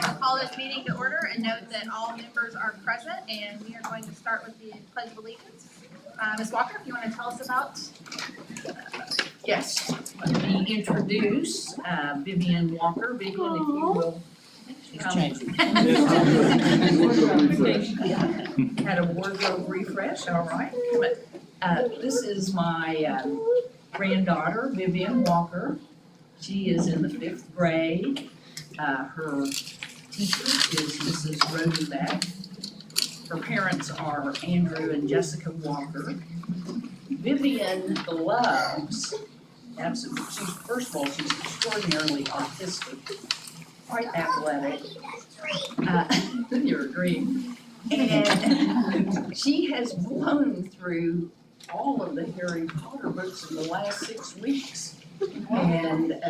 I'll call this meeting to order and note that all members are present, and we are going to start with the Pledge of Allegiance. Ms. Walker, if you want to tell us about. Yes, let me introduce Vivian Walker. Vivian, if you will. Had a wardrobe refresh, all right. This is my granddaughter, Vivian Walker. She is in the 5th grade. Her teacher is Mrs. Rodenbeck. Her parents are Andrew and Jessica Walker. Vivian loves, absolutely, first of all, she's extraordinarily artistic, quite athletic. You're agreeing. And she has blown through all of the Harry Potter books in the last 6 weeks. And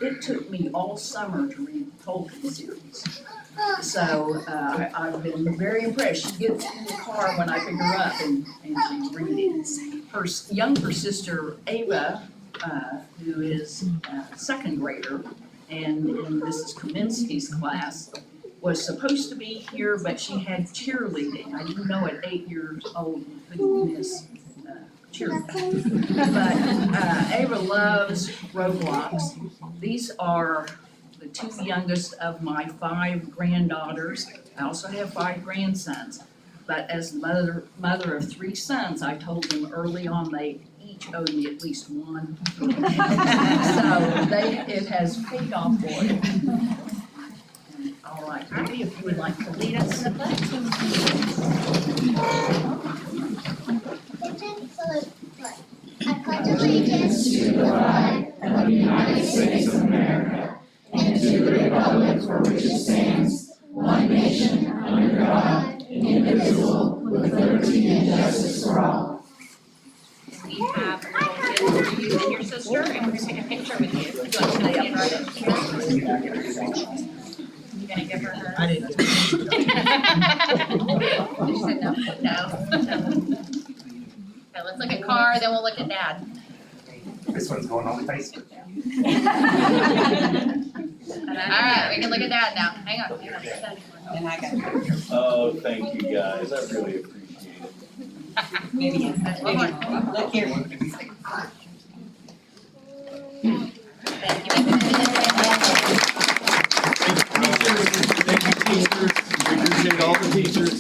it took me all summer to read the Tolkien series. So I've been very impressed. She gets in the car when I pick her up and she's reading. Her younger sister, Ava, who is a 2nd grader, and in Mrs. Kaminsky's class, was supposed to be here, but she had cheerleading. I didn't know at 8 years old you couldn't miss cheerleading. But Ava loves Roblox. These are the 2 youngest of my 5 granddaughters. I also have 5 grandsons. But as mother of 3 sons, I told them early on they each owed me at least one. So it has paid off for them. All right, Abby, if you would like to lead us in the pledge. I pledge allegiance to the flag of the United States of America and to the republic for which it stands, one nation, under God, indivisible, with liberty and justice for all. We have a little gift for you and your sister, and we're going to take a picture with you. You want to stand right up here? You gonna give her her? I didn't. She said no. No. Okay, let's look at Car, then we'll look at Dad. This one's going on Facebook now. Alright, we can look at Dad now. Hang on. And I got Oh, thank you guys, I really appreciate it. maybe One more. look here. Thank you. Thank you, teachers. We appreciate all the teachers.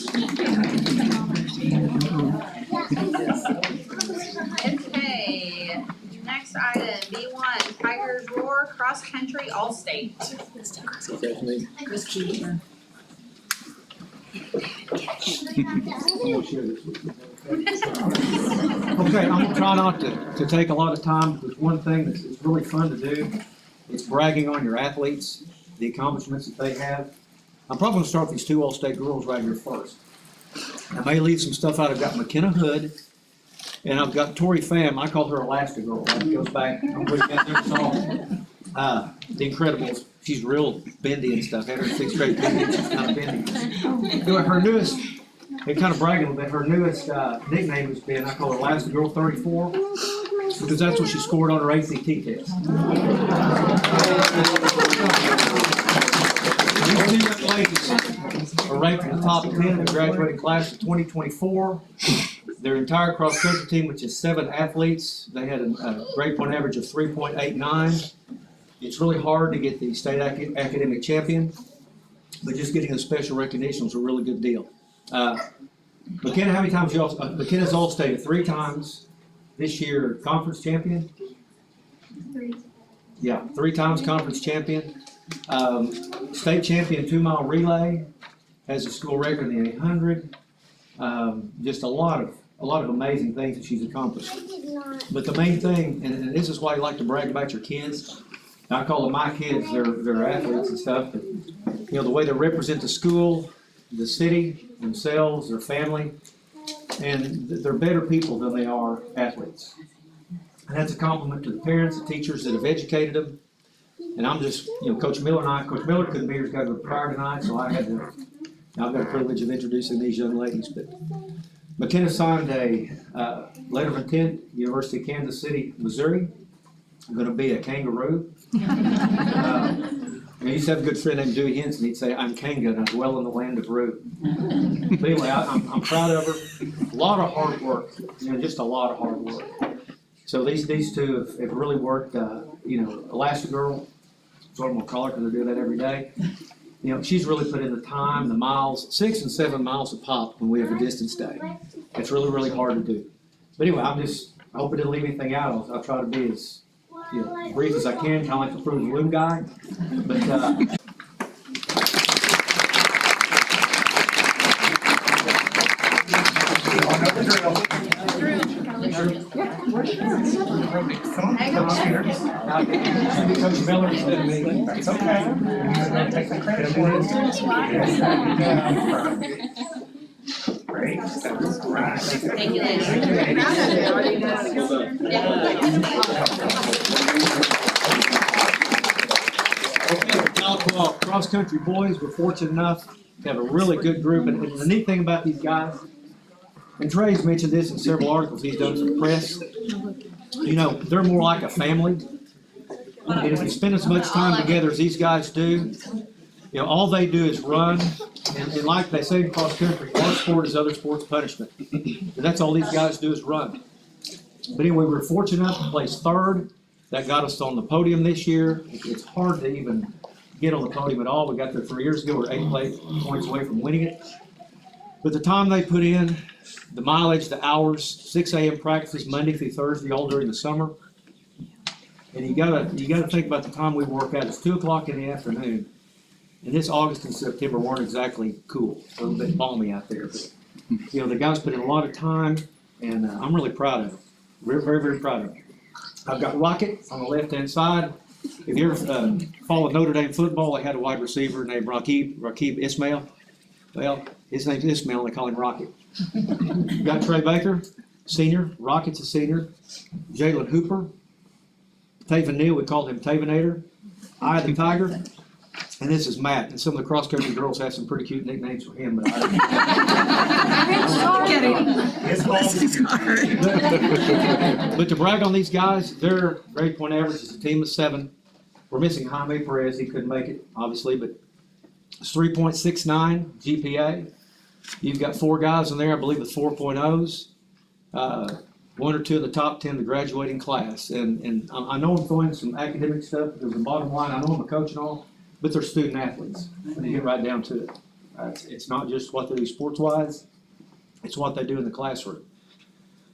Okay, next item, B1, Tigers Roar Cross Country All-State. Okay, I'm gonna try not to take a lot of time, but one thing that's really fun to do is bragging on your athletes, the accomplishments that they have. I'm probably gonna start with these 2 All-State girls right here first. I may leave some stuff out. I've got McKenna Hood, and I've got Tori Pham. I call her Elastigirl. It goes back, I'm putting that there, saw The Incredibles. She's real bendy and stuff. Had her in 6th grade bendy, she's kind of bendy. Her newest, and kind of bragging a little bit, her newest nickname has been, I call her Elastigirl 34, because that's what she scored on her ACT test. These 2 young ladies are ranked in the top 10 in the graduating class of 2024. Their entire cross country team, which is 7 athletes, they had a grade point average of 3.89. It's really hard to get the state academic champion, but just getting a special recognition was a really good deal. McKenna, how many times McKenna's All-State 3 times this year conference champion? 3. Yeah, 3 times conference champion. State champion 2-mile relay, has a school record in the 800. Just a lot of amazing things that she's accomplished. But the main thing, and this is why you like to brag about your kids. I call them my kids. They're athletes and stuff. But you know the way they represent the school, the city, themselves, their family, and they're better people than they are athletes. And that's a compliment to the parents, the teachers that have educated them. And I'm just, Coach Miller couldn't be here, he's got to go prior tonight, so I've got the privilege of introducing these young ladies. But McKenna signed a letter of intent, University of Kansas City, Missouri. I'm gonna be a kangaroo. I used to have a good friend named Dewey Henson, he'd say, I'm Kanga and I dwell in the land of Rue. But anyway, I'm proud of her. A lot of hard work, just a lot of hard work. So these two have really worked, Elastigirl, that's what I'm gonna call her because I do that every day. She's really put in the time, the miles, 6 and 7 miles a pop when we have a distance day. It's really, really hard to do. But anyway, I hope I didn't leave anything out. I'll try to be as brief as I can, kind of like the Fruit of the Loom guy. But Coach Miller instead of me. That's okay. You're gonna take the credit for it. Great. Right. Thank you, ladies. Cross country boys, we're fortunate enough to have a really good group, and the neat thing about these guys, and Trey's mentioned this in several articles he's done for the press, they're more like a family. And if you spend as much time together as these guys do, all they do is run, and like they say in cross country, one sport is other sports punishment. And that's all these guys do is run. But anyway, we're fortunate enough to place third. That got us on the podium this year. It's hard to even get on the podium at all. We got there 3 years ago. We're 8 points away from winning it. But the time they put in, the mileage, the hours, 6 a.m. practices Monday through Thursday, all during the summer. And you gotta think about the time we work out. It's 2:00 in the afternoon. And this August and September weren't exactly cool. A little bit balmy out there. But, the guys put in a lot of time, and I'm really proud of them. We're very, very proud of them. I've got Rocket on the left-hand side. If you ever followed Notre Dame football, they had a wide receiver named Rakib Ismail. Well, his name's Ismail, and they call him Rocket. Got Trey Baker, senior. Rocket's a senior. Jalen Hooper. Taven Neal, we called him Tavinator. Eye the Tiger. And this is Matt. And some of the cross-country girls have some pretty cute nicknames for him, but But to brag on these guys, their grade point average is a team of 7. We're missing Jaime Perez. He couldn't make it, obviously, but it's 3.69 GPA. You've got 4 guys in there, I believe, with 4.0s. 1 or 2 of the top 10 of the graduating class. And I know I'm throwing some academic stuff because the bottom line, I know I'm a coach and all, but they're student athletes. When you get right down to it. It's not just what they do sports-wise, it's what they do in the classroom.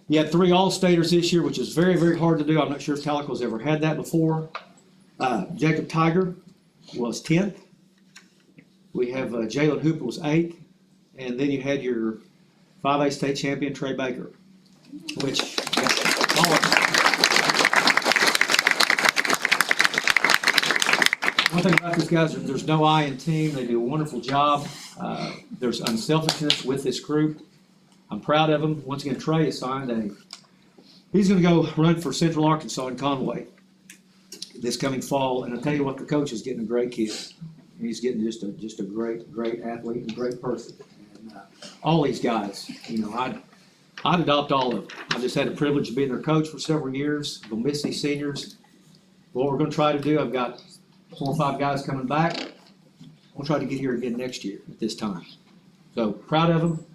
You had 3 All-Staters this year, which is very, very hard to do. I'm not sure if Calico's ever had that before. Jacob Tiger was 10th. We have Jalen Hooper was 8th. And then you had your 5A state champion, Trey Baker, which, one thing about these guys, there's no I in team. They do a wonderful job. There's unselfishness with this group. I'm proud of them. Once again, Trey has signed he's going to go run for Central Arkansas in Conway this coming fall. And I'll tell you what, the coach is getting a great kid. He's getting just a great, great athlete and great person. And all these guys, I'd adopt all of them. I just had the privilege of being their coach for several years. We'll miss these seniors. What we're going to try to do, I've got 4 or 5 guys coming back. We'll try to get here again next year at this time. So proud of them.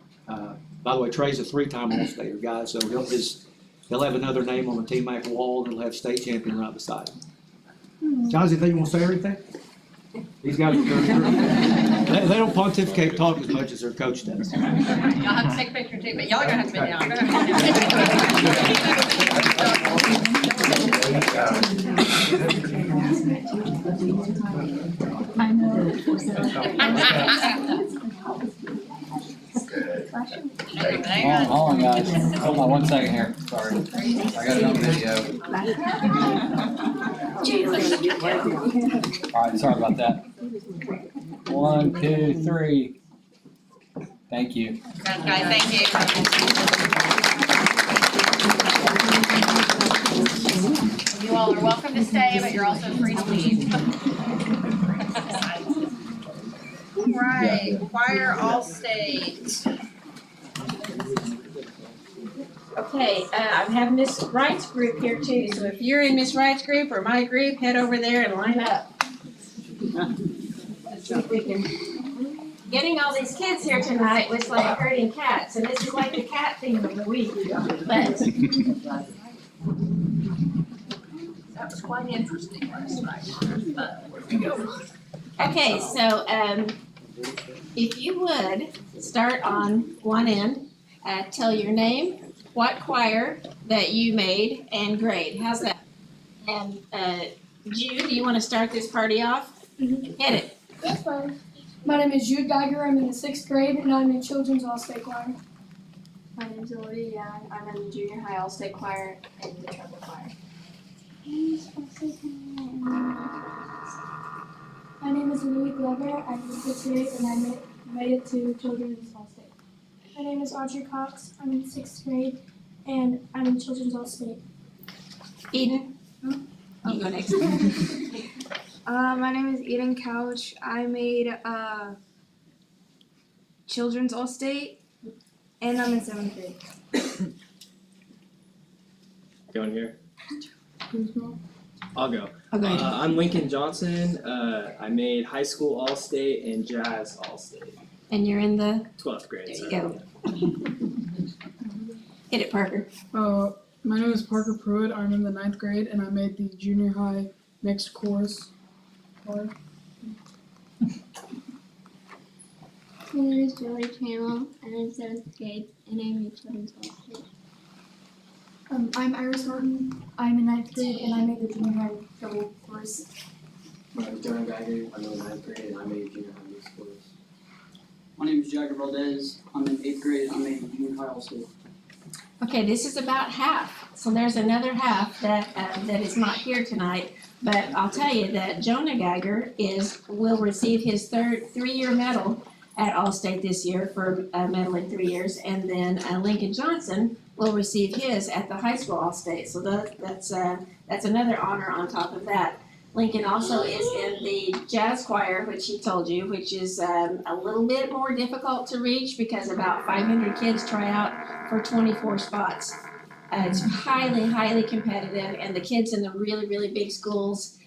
By the way, Trey's a 3-time All-Stater guy, so he'll have another name on the team maker wall, and he'll have state champion right beside him. Guys, anything you want to say or anything? These guys are good. They don't pontificate talk as much as their coach does. Y'all have to take a picture too, but y'all are gonna have to bend down. Hold on, guys. Hold on 1 second here. Sorry. I got it on video. All right, sorry about that. 1, 2, 3. Thank you. Guys, thank you. You all are welcome to stay, but you're also free to leave. All right, choir All-State. Okay, I have Miss Wright's group here too, so if you're in Miss Wright's group or my group, head over there and line up. Let's see if we can. Getting all these kids here tonight was like herding cats, and this is like the cat theme of the week. But That was quite interesting last night. okay, so if you would start on one end, tell your name, what choir that you made, and grade. How's that? And Jude, do you want to start this party off? Hit it. That's fine. My name is Jude Geiger. I'm in the 6th grade, and I'm in Children's All-State Choir. My name's Elodie Young. I'm in the junior high all-state choir and the trumpet choir. My name is Louis Glover. I'm in 6th grade, and I made it to Children's All-State. My name is Audrey Cox. I'm in 6th grade, and I'm in Children's All-State. Eden? You go next. My name is Eden Couch. I made Children's All-State, and I'm in 7th grade. Going here? I'll go. Okay. I'm Lincoln Johnson. I made high school All-State and jazz All-State. And you're in the, 12th grade. there you go. Hit it, Parker. My name is Parker Pruitt. I'm in the 9th grade, and I made the junior high mixed chorus. My name is Joey Channel. I'm in 7th grade, and I made Children's All-State. I'm Iris Norton. I'm in 9th grade, and I made the junior high double chorus. My name is Jonah Geiger. I'm in the 9th grade and I made junior high mixed chorus. My name is Jagger Valdez. I'm in 8th grade. I'm in junior high all-state. Okay, this is about half. So there's another half that is not here tonight. But I'll tell you that Jonah Geiger will receive his third 3-year medal at All-State this year for medaling 3 years. And then Lincoln Johnson will receive his at the high school All-State. So that's another honor on top of that. Lincoln also is in the jazz choir, which he told you, which is a little bit more difficult to reach because about 500 kids try out for 24 spots. It's highly, highly competitive, and the kids in the really, really big schools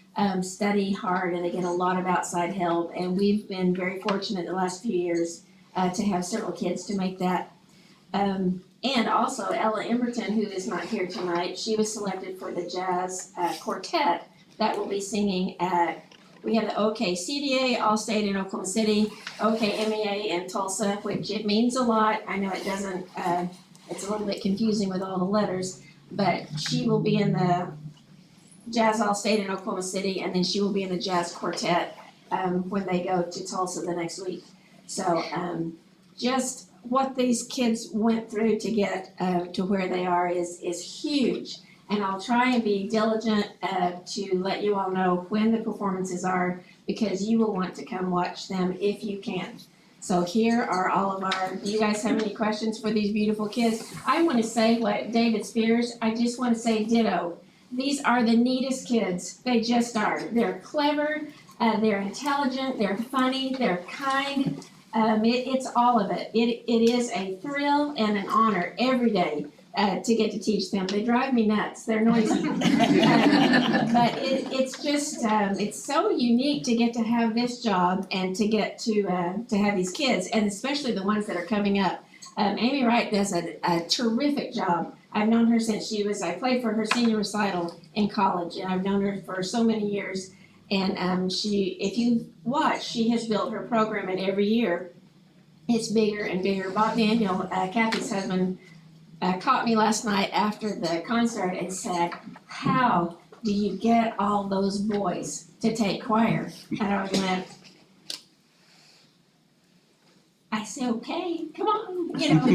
study hard, and they get a lot of outside help. And we've been very fortunate the last few years to have several kids to make that. And also Ella Emberton, who is not here tonight, she was selected for the jazz quartet that will be singing at, we have the OK CDA All-State in Oklahoma City, OK MEA in Tulsa, which it means a lot. I know it doesn't, it's a little bit confusing with all the letters, but she will be in the Jazz All-State in Oklahoma City, and then she will be in the Jazz Quartet when they go to Tulsa the next week. So just what these kids went through to get to where they are is huge. And I'll try and be diligent to let you all know when the performances are, because you will want to come watch them if you can. So here are all of our, do you guys have any questions for these beautiful kids? I want to say what David Spears, I just want to say ditto. These are the neatest kids. They just are. They're clever, they're intelligent, they're funny, they're kind. It's all of it. It is a thrill and an honor every day to get to teach them. They drive me nuts. They're noisy. But it's just, it's so unique to get to have this job and to get to have these kids, and especially the ones that are coming up. Amy Wright does a terrific job. I've known her since I played for her senior recital in college, and I've known her for so many years. And if you watch, she has built her program, and every year it's bigger and bigger. Bob Daniel, Kathy's husband, caught me last night after the concert and said, "How do you get all those boys to take choir?" And I went, I say, "Okay, come on," you know.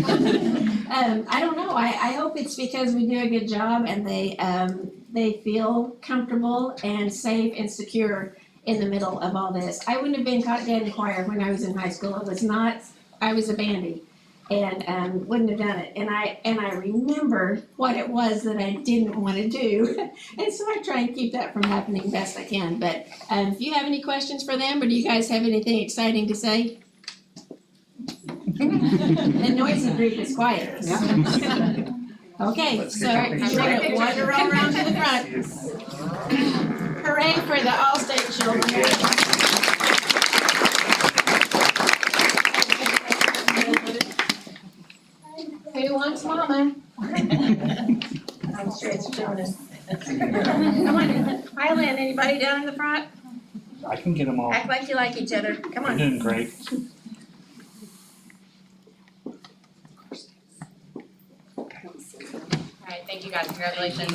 I don't know. I hope it's because we do a good job and they feel comfortable and safe and secure in the middle of all this. I wouldn't have been caught dead in choir when I was in high school. I was a bandy. and wouldn't have done it. And I remember what it was that I didn't want to do, and so I try and keep that from happening best I can. But if you have any questions for them, or do you guys have anything exciting to say? The noisy group is quiet. Okay, so you want to wander all around to the front. Hooray for the All-State children. Who wants mama? I'm sure it's Jonah. Come on, Highland, anybody down in the front? I can get them all. Act like you like each other. Come You're on. doing great. All right, thank you guys, congratulations.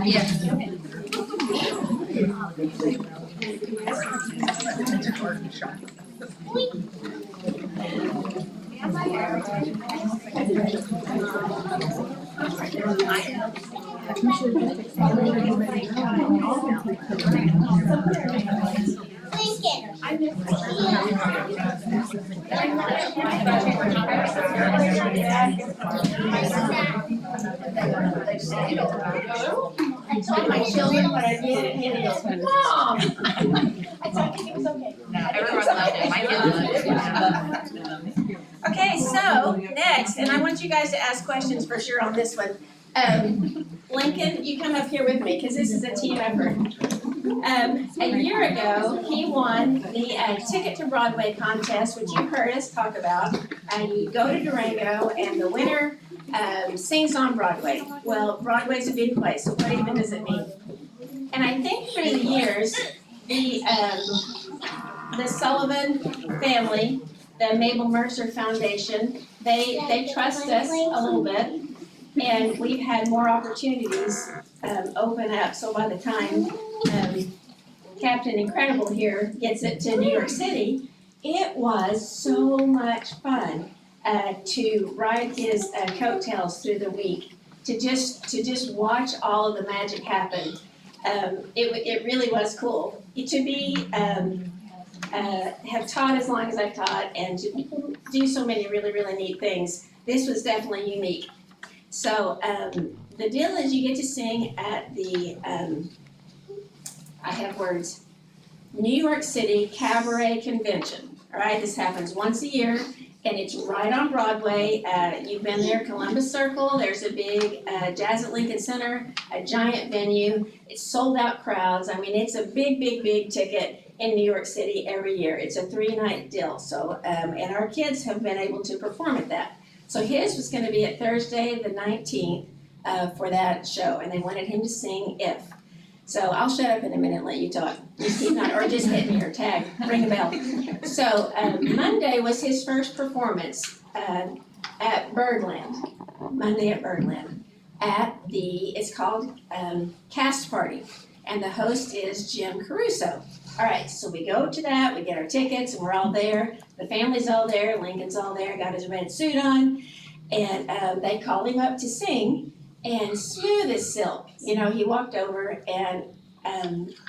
Yes, yes. I told my children what I did and they go, Mom! I thought it was okay. Everyone loved it, my kids loved it. Okay, so next, and I want you guys to ask questions for sure on this one. Lincoln, you come up here with me, because this is a team effort. A year ago, he won the Ticket to Broadway contest, which you heard us talk about. You go to Durango, and the winner sings on Broadway. Well, Broadway's a big place, so what even does it mean? And I think through the years, the Sullivan family, the Mabel Mercer Foundation, they trust us a little bit, and we've had more opportunities open up. So by the time Captain Incredible here gets it to New York City, it was so much fun to ride his coattails through the week, to just watch all of the magic happen. It really was cool to be have taught as long as I've taught and to do so many really, really neat things. This was definitely unique. So the deal is you get to sing at the, I have words, New York City Cabaret Convention. All right, this happens once a year and it's right on Broadway. You've been there, Columbus Circle, there's a big Jazz at Lincoln Center, a giant venue. It's sold out crowds. I mean, it's a big, big, big ticket in New York City every year. It's a 3-night deal. So, and our kids have been able to perform at that. So his was gonna be at Thursday, the 19th, for that show, and they wanted him to sing If. So I'll shut up in a minute and let you talk. Just keep on, or just hit me or tag, ring a bell. So, Monday was his first performance, at Birdland, Monday at Birdland, at it's called, Cast Party, and the host is Jim Caruso. All right, so we go to that, we get our tickets, and we're all there. The family's all there, Lincoln's all there, got his red suit on, and they called him up to sing, and smooth as silk. You know, he walked over, and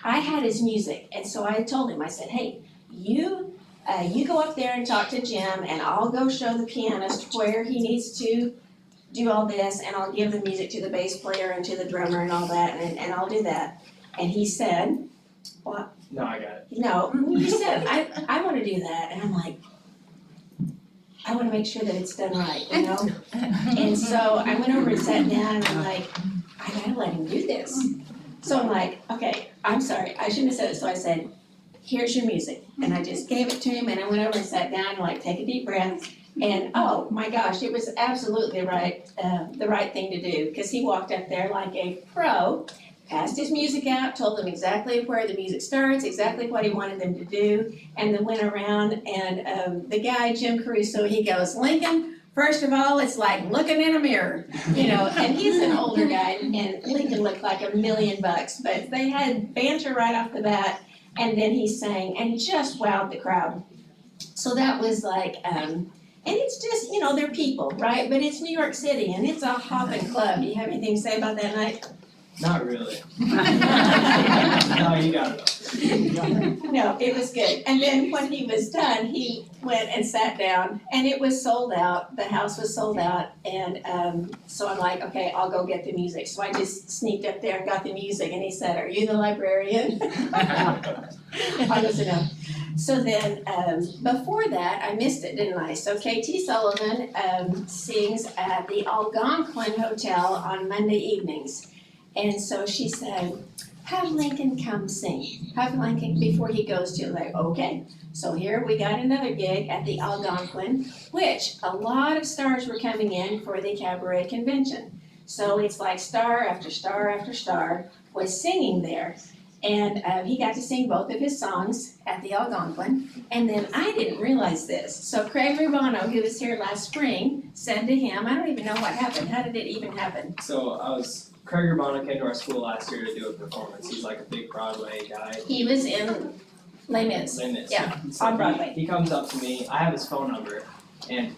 I had his music, and so I told him, I said, hey, you go up there and talk to Jim, and I'll go show the pianist where he needs to do all this, and I'll give the music to the bass player and to the drummer and all that, and I'll do that. And he said, well, No, I got it. no, he said, I wanna do that, and I'm like, I wanna make sure that it's done right, you know? And so I went over and sat down, and I'm like, I gotta let him do this. So I'm like, okay, I'm sorry, I shouldn't have said it, so I said, here's your music, and I just gave it to him, and I went over and sat down, and like, take a deep breath, and oh my gosh, it was absolutely right, the right thing to do, because he walked up there like a pro, passed his music out, told them exactly where the music starts, exactly what he wanted them to do, and then went around, and the guy, Jim Caruso, he goes, Lincoln, first of all, it's like looking in a mirror, you know, and he's an older guy, and Lincoln looked like $1 million, but they had banter right off the bat, and then he sang and just wowed the crowd. So that was like, and And it's just, you know, they're people, right? But it's New York City and it's a hopping club. Do you have anything to say about that night? Not really. No, you got it. No, it was good. And then when he was done, he went and sat down and it was sold out. The house was sold out. And so I'm like, okay, I'll go get the music. So I just sneaked up there and got the music and he said, "Are you the librarian?" I was no. So then, before that, I missed it, didn't I? So KT Sullivan sings at the Algonquin Hotel on Monday evenings. And so she said, "Have Lincoln come sing. Have Lincoln before he goes to," like, okay. So here we got another gig at the Algonquin, which a lot of stars were coming in for the cabaret convention. So it's like star after star after star was singing there. And he got to sing both of his songs at the Algonquin. And then I didn't realize this. So Craig Rubano, who was here last spring, said to him, I don't even know what happened. How did it even happen? So Craig Urbano came to our school last year to do a performance. He's like a big Broadway guy. He was in Les Mis. Les Mis. Yeah, So on Broadway. He comes up to me. I have his phone number, and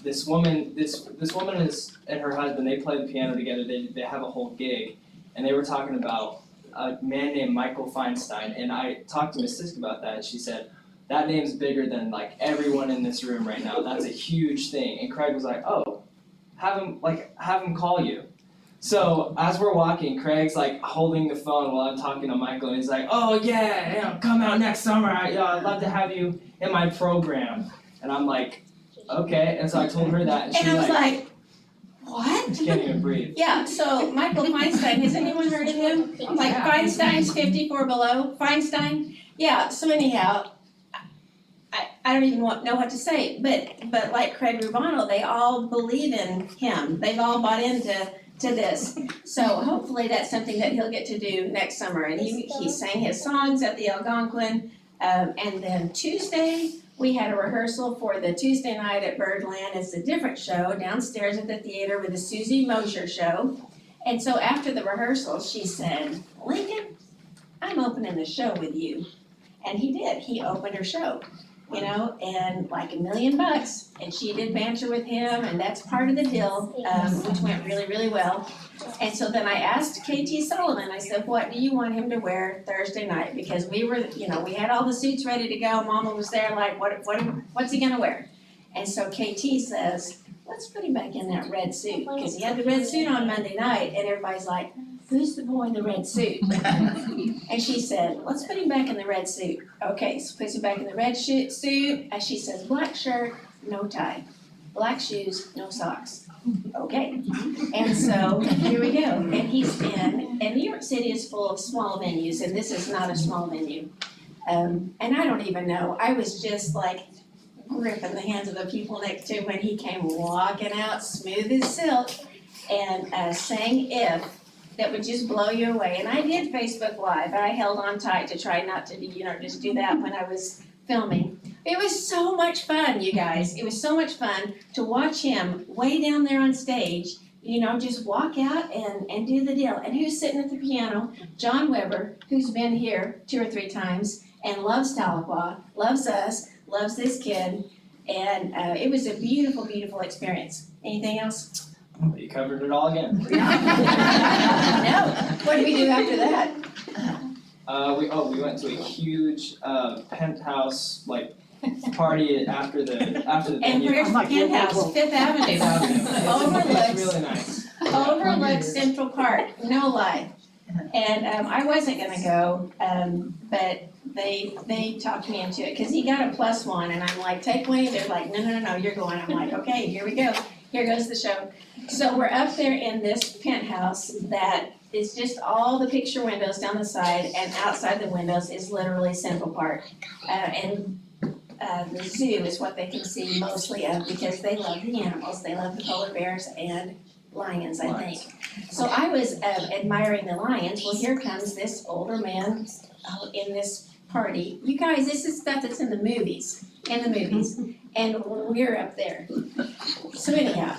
this woman is and her husband. They play the piano together. They have a whole gig, and they were talking about a man named Michael Feinstein. And I talked to Miss Sisk about that, and she said, "That name's bigger than like everyone in this room right now. That's a huge thing." And Craig was like, "Oh, have him call you." So as we're walking, Craig's like holding the phone while I'm talking to Michael, and he's like, "Oh yeah, come out next summer. I'd love to have you in my program." And I'm like, "Okay." And so I told her that, and And she I was like, what? she can't even breathe. Yeah, so Michael Feinstein, has anyone heard of him? Like Feinstein's 54 Below, Feinstein? Yeah, so anyhow, I don't even know what to say, but like Craig Rubano, they all believe in him. They've all bought into this. So hopefully that's something that he'll get to do next summer. And he sang his songs at the Algonquin. And then Tuesday, we had a rehearsal for the Tuesday night at Birdland. It's a different show downstairs at the theater with the Susie Mosher show. And so after the rehearsal, she said, "Lincoln, I'm opening the show with you." And he did. He opened her show, you know, and like $1 million. And she did banter with him, and that's part of the deal, which went really, really well. And so then I asked KT Sullivan, I said, "What do you want him to wear Thursday night?" Because we were, you know, we had all the suits ready to go. Mama was there like, what's he gonna wear? And so KT says, "Let's put him back in that red suit." Because he had the red suit on Monday night, and everybody's like, "Who's the boy in the red suit?" And she said, "Let's put him back in the red suit." Okay, so puts him back in the red suit, and she says, "Black shirt, no tie. Black shoes, no socks." Okay, and so here we go. And he's in, and New York City is full of small venues, and this is not a small venue. And I don't even know, I was just like gripping the hands of the people next to him when he came walking out smooth as silk and sang "If," that would just blow you away. And I did Facebook Live, but I held on tight to try not to, you know, just do that when I was filming. It was so much fun, you guys. It was so much fun to watch him way down there on stage, you know, just walk out and do the deal. And who's sitting at the piano? John Weber, who's been here 2 or 3 times and loves Tahlequah, loves us, loves this kid. And it was a beautiful, beautiful experience. Anything else? You covered it all again. No. What did we do after that? We went to a huge penthouse party after the And venue. where's the penthouse? Fifth Avenue. It's really nice. Overlooks Central Park, no lie. And I wasn't gonna go, but they talked me into it, cause he got a +1, and I'm like, "Take Wayne," they're like, no, you're going. I'm like, okay, here we go, here goes the show. So we're up there in this penthouse that is just all the picture windows down the side, and outside the windows is literally Central Park. And the zoo is what they can see mostly of, because they love the animals, they love the polar bears and lions, I think. So I was admiring the lions. Well, here comes this older man in this party. You guys, this is stuff that's in the movies, and we're up there. So anyhow,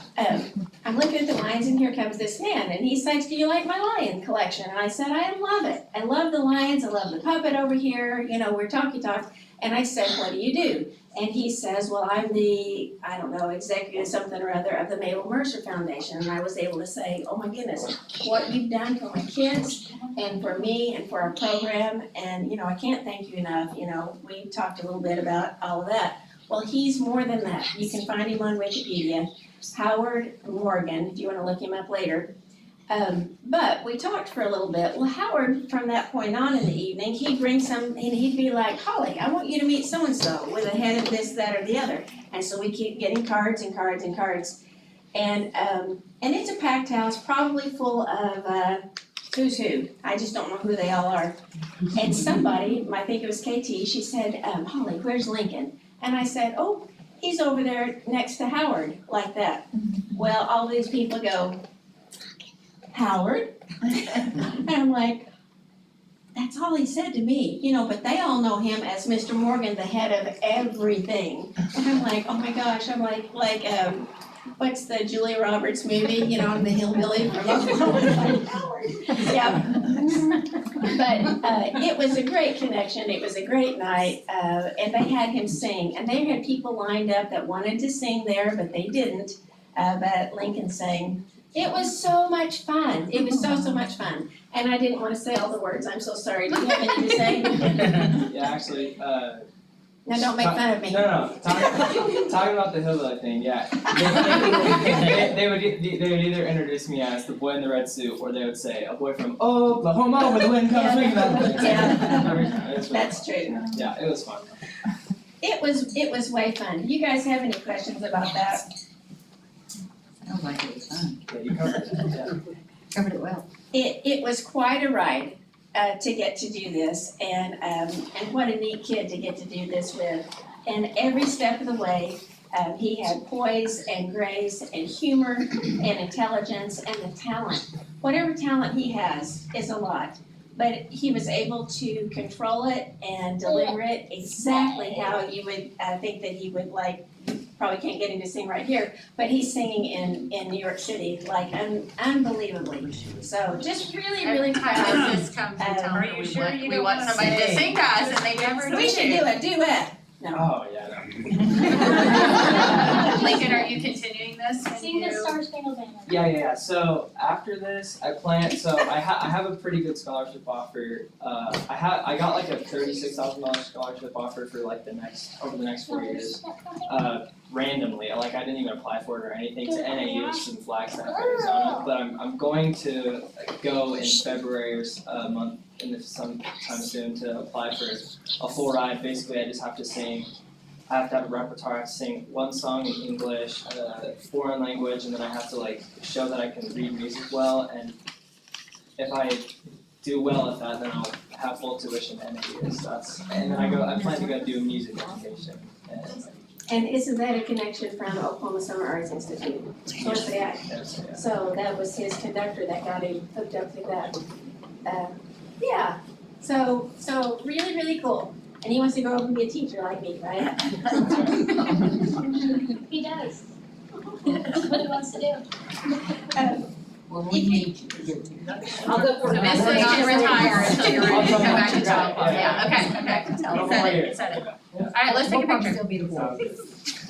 I'm looking at the lions, and here comes this man, and he says, "Do you like my lion collection?" And I said, "I love it. I love the lions. I love the puppet over here. You know, we're talky talk." And I said, "What do you do?" And he says, well, I'm the, I don't know, executive something or other of the Mabel Mercer Foundation. And I was able to say, oh my goodness, what you've done for my kids and for me and for our program. And, you know, I can't thank you enough. You know, we talked a little bit about all of that. Well, he's more than that. You can find him on Wikipedia. Howard Morgan, if you want to look him up later. But we talked for a little bit. Well, Howard, from that point on in the evening, he'd bring some, and he'd be like, Holly, I want you to meet so-and-so with a head of this, that, or the other. And so we keep getting cards and cards and cards. And it's a packed house, probably full of, who's who. I just don't know who they all are. And somebody, I think it was KT, she said, Holly, where's Lincoln? And I said, oh, he's over there next to Howard, like that. Well, all these people go, Howard? And I'm like, that's all he said to me, you know, but they all know him as Mr. Morgan, the head of everything. And I'm like, oh my gosh, I'm like, what's the Julia Roberts movie, you know, the hillbilly from Oklahoma? Howard. Yeah. But it was a great connection, it was a great night, and they had him sing, and they had people lined up that wanted to sing there, but they didn't, but Lincoln sang. It was so much fun. It was so much fun. And I didn't want to say all the words. I'm so sorry. Do you have anything to say? Yeah, actually, No, don't make fun of me. No. Talking about the hillbilly thing, yeah. They would either introduce me as the boy in the red suit, or they would say, a boy from Oklahoma where the wind comes swinging that. Yeah, that's true. Yeah, it was fun. It was way fun. You guys have any questions about that? Sounds like it was fun. Yeah, you covered it, yeah. Covered it well. It was quite a ride to get to do this, and what a neat kid to get to do this with. And every step of the way, he had poise and grace and humor and intelligence and the talent. Whatever talent he has is a lot, but he was able to control it and deliver it exactly how you would think that he would like. Probably can't get him to sing right here, but he's singing in New York City, like unbelievably. So just really proud. Every time this comes, we tell Are them you sure you we don't want wanna somebody to sing? sing to us, and they never do. We should do a duet. No. Oh, yeah, no. Lincoln, are you continuing this? Sing the Star Spangled Banner. Yeah. So after this, I have a pretty good scholarship offer. I got like a $36,000 scholarship offer for like over the next 4 years. Randomly, like I didn't even apply for it or anything, to NAU in Flagstaff, Arizona. But I'm going to go in February or month sometime soon to apply for a full ride. Basically, I just have to sing. I have to have a repertoire. I have to sing one song in English, foreign language, and then I have to like show that I can read music well. And if I do well at that, then I'll have full tuition to NAU. So and then I plan to go do music education. And isn't that a connection from Oklahoma Summer Arts Institute? Towards the act. So that was his conductor that got him hooked up to that. Yeah. So really cool. And he wants to grow up and be a teacher like me, right? He does. That's what he wants to do. Well, we need you to get to. I'll go for So it. this is to retire until you're ready to go back to job. Yeah. Okay. He said it. All right, let's take a picture. Still be the board.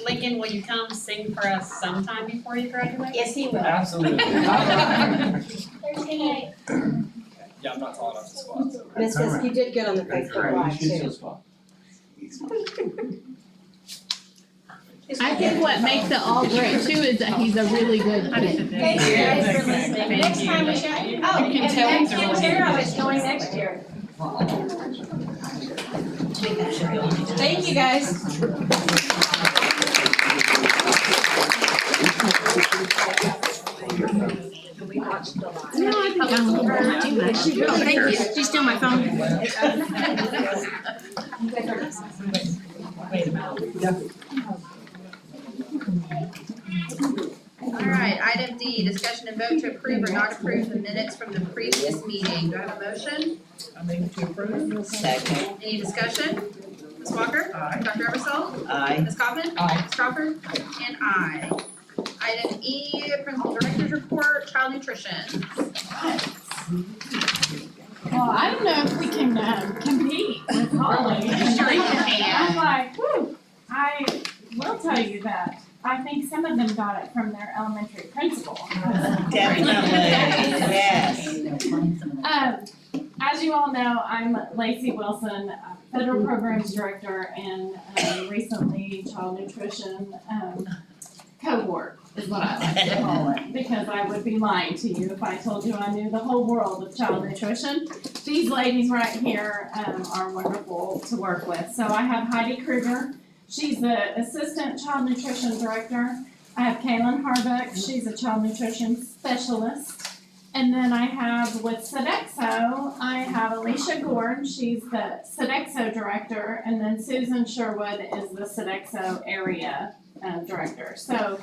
Lincoln, will you come sing for us sometime before you graduate? Yes, he will. Absolutely. Thursday night. Yeah, I'm not tall enough to squat. So. Miss Fisk, you did good on the Facebook Live too. I think what makes it all great too is that he's a really good kid. Thank you guys for listening. Next time we should, oh, You can and tell he's a really Tara is going next year. Thank you, guys. We watched the live. No, I think I'm a little bit too much. Oh, thank you. She's still my phone. Wait a minute. All right, item D, discussion and vote to approve or not approve the minutes from the previous meeting. Do I have a motion? I move to approve. Second. Any discussion? Ms. Walker? Aye. Dr. Eversol? Aye. Ms. Coffin? Aye. Ms. Crawford? And aye. Item E, principal director's report, child nutrition. Well, I don't know if we can compete with Holly. Sure you can. I'm like, whew. I will tell you that I think some of them got it from their elementary principal. As you all know, I'm Lacey Wilson, Federal Programs Director and recently Child Nutrition Cohort is what I like to call it, because I would be lying to you if I told you I knew the whole world of child nutrition. These ladies right here are wonderful to work with. So I have Heidi Kruger. She's the Assistant Child Nutrition Director. I have Kaylin Harbuck. She's a Child Nutrition Specialist. And then I have with Sodexo, I have Alicia Gord. She's the Sodexo Director. And then Susan Sherwood is the Sodexo Area Director. So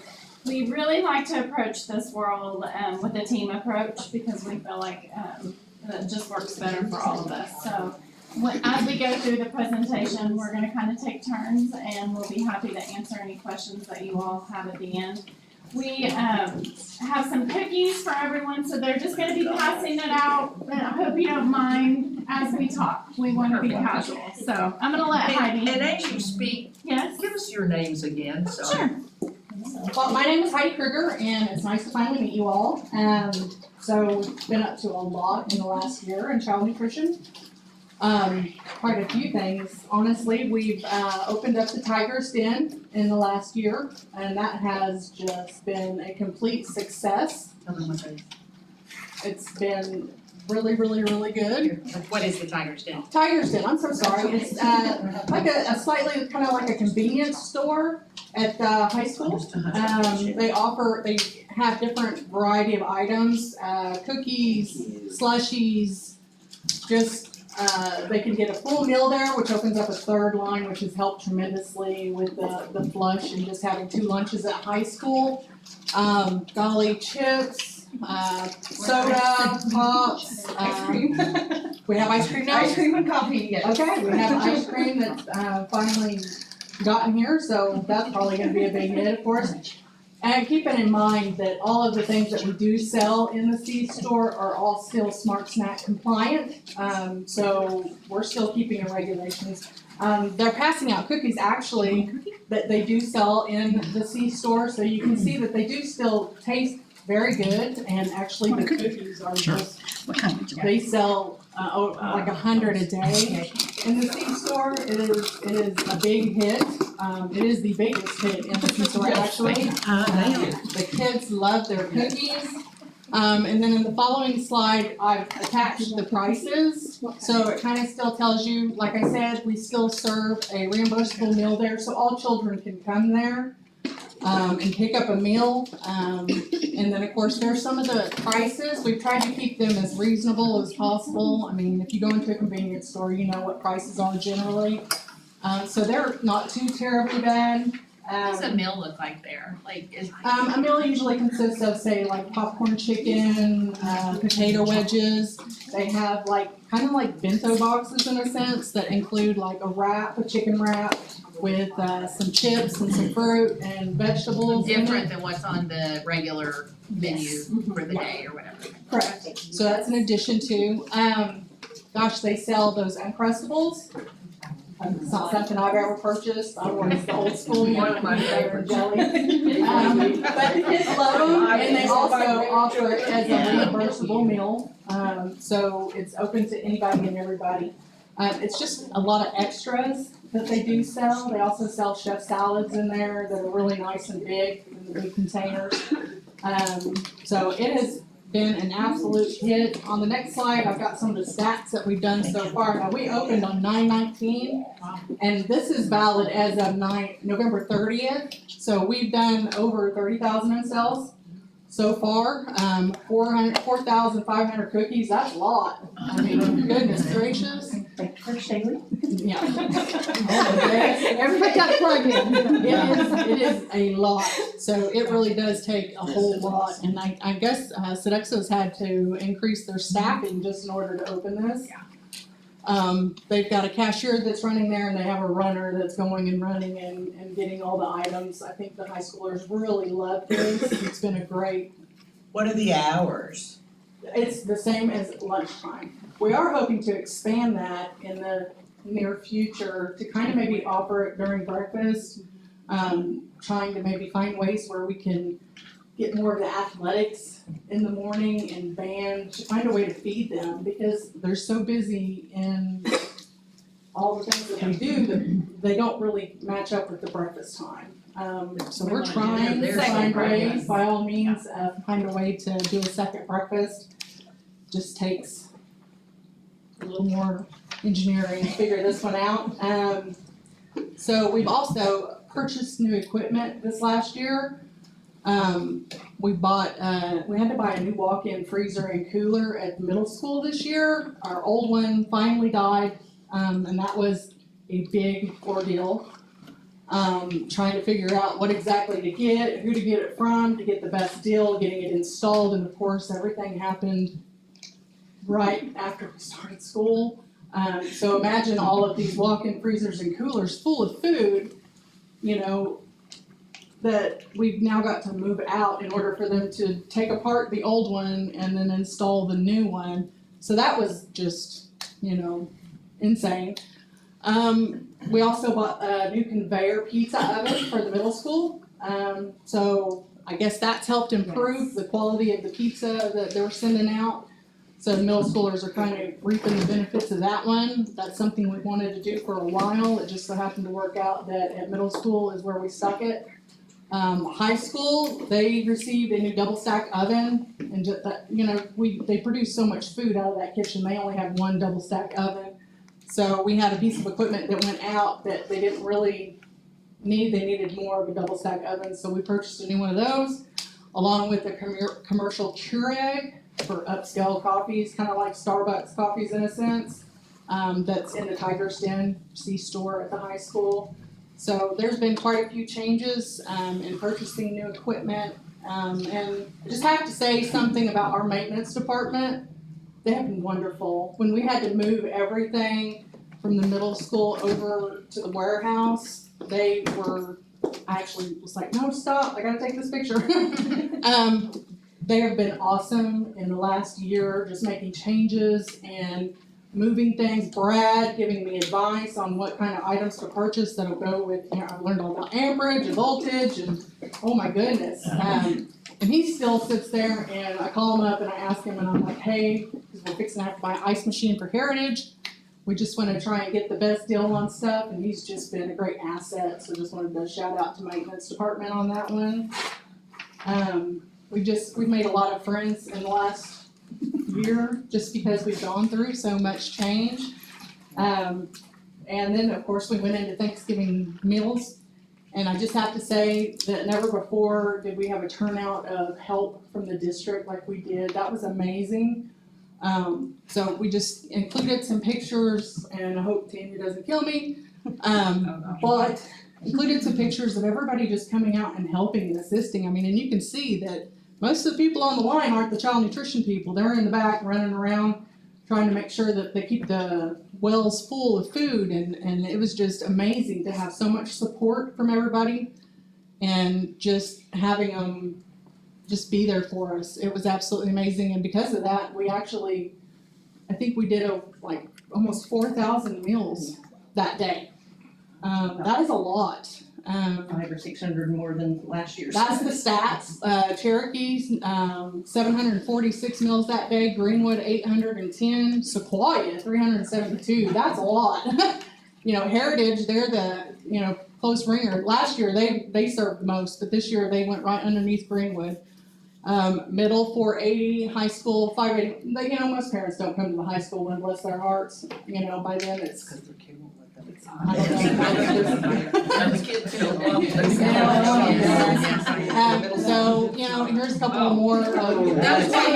we really like to approach this world with a team approach because we feel like it just works better for all of us. So as we go through the presentation, we're going to kind of take turns and we'll be happy to answer any questions that you all have at the end. We have some cookies for everyone, so they're just going to be passing it out. And I hope you don't mind as we talk. We want to be casual. So I'm going to let Heidi. And as you speak, Yes? give us your names again, so. Sure. Well, my name is Heidi Kruger, and it's nice to finally meet you all. So we've been up to a lot in the last year in child nutrition. Quite a few things. Honestly, we've opened up the Tiger's Den in the last year, and that has just been a complete success. It's been really, really, really good. What is the Tiger's Den? Tiger's Den, I'm so sorry. It's like a slightly kind of like a convenience store at the high school. They have different variety of items, cookies, slushies, just they can get a full meal there, which opens up a third line, which has helped tremendously with the flush and just having 2 lunches at high school. Golly chips, soda, pops. We have ice cream now. Ice cream and coffee, yes. Okay, we have ice cream that's finally gotten here, so that's probably gonna be a big hit, of course. And keeping in mind that all of the things that we do sell in the seed store are all still Smart Snack compliant, so we're still keeping the regulations. They're passing out cookies actually that they do sell in the seed store, so you can see that they do still taste very good, and actually the cookies are just, they sell like 100 a day. In the seed store, it is a big hit. It is the biggest hit in the seed store actually. The kids love their cookies. And then in the following slide, I've attached the prices. So it kind of still tells you, like I said, we still serve a reimbursable meal there, so all children can come there and pick up a meal. And then of course, there's some of the prices. We've tried to keep them as reasonable as possible. I mean, if you go into a convenience store, you know what prices are generally. So they're not too terribly bad. What does a meal look like there? A meal usually consists of, say, like popcorn chicken, potato wedges. They have kind of like bento boxes in a sense that include like a chicken wrap with some chips and some fruit and vegetables. Different than what's on the regular menu for the day or whatever. Correct. So that's an addition to. They sell those Uncrustables. It's not something I've ever purchased. I want the old school one, my favorite jelly. But the kids love them, and they also offer it as a reimbursable meal. So it's open to anybody and everybody. It's just a lot of extras that they do sell. They also sell chef salads in there that are really nice and big in the big containers. So it has been an absolute hit. On the next slide, I've got some of the stats that we've done so far. Now, we opened on 9/19, and this is valid as of November 30th. So we've done over 30,000 in sales so far. 4,500 cookies, that's a lot. I mean, goodness gracious. Yeah. Everybody got plugged in. It is a lot. So it really does take a whole lot. And I guess Sodexo's had to increase their staffing just in order to open this. They've got a cashier that's running there, and they have a runner that's going and running and getting all the items. I think the high schoolers really love this. It's been a great. What are the hours? It's the same as lunchtime. We are hoping to expand that in the near future to kind of maybe offer it during breakfast. Trying to maybe find ways where we can get more of the athletics in the morning and band, to find a way to feed them because they're so busy in all the things that they do that they don't really match up with the breakfast time. So we're trying to find ways, by all means, find a way to do a second breakfast. Just takes a little more engineering to figure this one out. So we've also purchased new equipment this last year. We had to buy a new walk-in freezer and cooler at the middle school this year. Our old one finally died, and that was a big ordeal. Trying to figure out what exactly to get, who to get it from, to get the best deal, getting it installed, and of course, everything happened right after we started school. So imagine all of these walk-in freezers and coolers full of food, that we've now got to move out in order for them to take apart the old one and then install the new one. So that was just, insane. We also bought a new conveyor pizza oven for the middle school. So I guess that's helped improve the quality of the pizza that they were sending out. So the middle schoolers are kind of reaping the benefits of that one. That's something we wanted to do for a while. It just so happened to work out that at middle school is where we stuck it. High school, they received a new double stack oven, and just that, they produce so much food out of that kitchen. They only have one double stack oven. So we had a piece of equipment that went out that they didn't really need. They needed more of a double stack oven. So we purchased a new one of those, along with a commercial Keurig for upscale coffees, kind of like Starbucks coffees in a sense. That's in the Tiger's Den C-store at the high school. So there's been quite a few changes in purchasing new equipment. And I just have to say something about our maintenance department. They have been wonderful. When we had to move everything from the middle school over to the warehouse, I actually was like, no, stop, I gotta take this picture. They have been awesome in the last year, just making changes and moving things. Brad giving me advice on what kind of items to purchase that'll go with, I learned all about amperage and voltage and oh my goodness. And he still sits there and I call him up and I ask him and I'm like, hey, because we're fixing to have to buy an ice machine for Heritage. We just want to try and get the best deal on stuff and he's just been a great asset. So just wanted to shout out to maintenance department on that one. We've made a lot of friends in the last year just because we've gone through so much change. And then of course we went into Thanksgiving meals. And I just have to say that never before did we have a turnout of help from the district like we did. That was amazing. So we just included some pictures, and I hope Tanya doesn't kill me. But included some pictures of everybody just coming out and helping and assisting. I mean, and you can see that most of the people on the line aren't the child nutrition people. They're in the back running around trying to make sure that they keep the wells full of food, and it was just amazing to have so much support from everybody and just having them just be there for us. It was absolutely amazing, and because of that, I think we did almost 4,000 meals that day. That is a lot. 500 or 600 more than last year's. That's the stats. Cherokee's 746 meals that day. Greenwood 810. Sequoia 372. That's a lot. Heritage, they're the close ringer. Last year they served the most, but this year they went right underneath Greenwood. Middle 480, high school 580. Most parents don't come to the high school one, bless their hearts. By then it's because their kid won't let them. So here's a couple more. That's why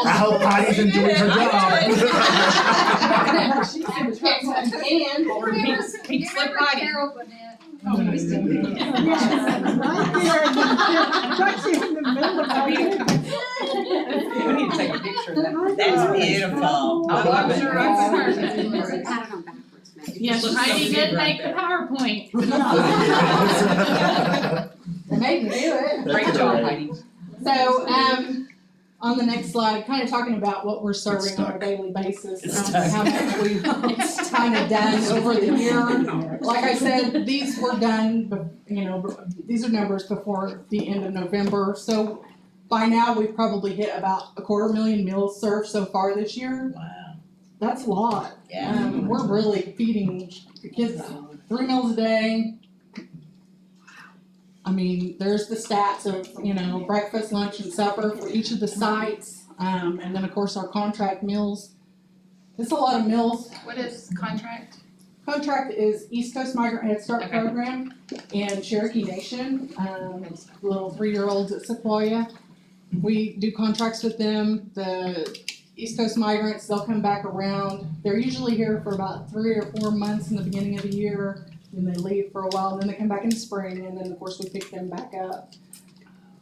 I hope Patty's enjoying her job. We need to take a picture of that. That's beautiful. I love it. Yes, Heidi did make the PowerPoint. They made me do it. Great job, Heidi. So, on the next slide, kind of talking about what we're serving on a daily basis, how much we've kind of done over the year. Like I said, these were done, these are numbers before the end of November. So by now, we've probably hit about 250,000 meals served so far this year. Wow. That's a lot. Yeah. We're really feeding the kids 3 meals a day. I mean, there's the stats of, breakfast, lunch, and supper for each of the sites. And then, of course, our contract meals. It's a lot of meals. What is contract? Contract is East Coast Migrant Head Start Okay. Program and Cherokee Nation, little 3-year-olds at Sequoia. We do contracts with them. The East Coast migrants, they'll come back around. They're usually here for about 3 or 4 months in the beginning of the year. Then they leave for a while, then they come back in the spring, and then of course we pick them back up.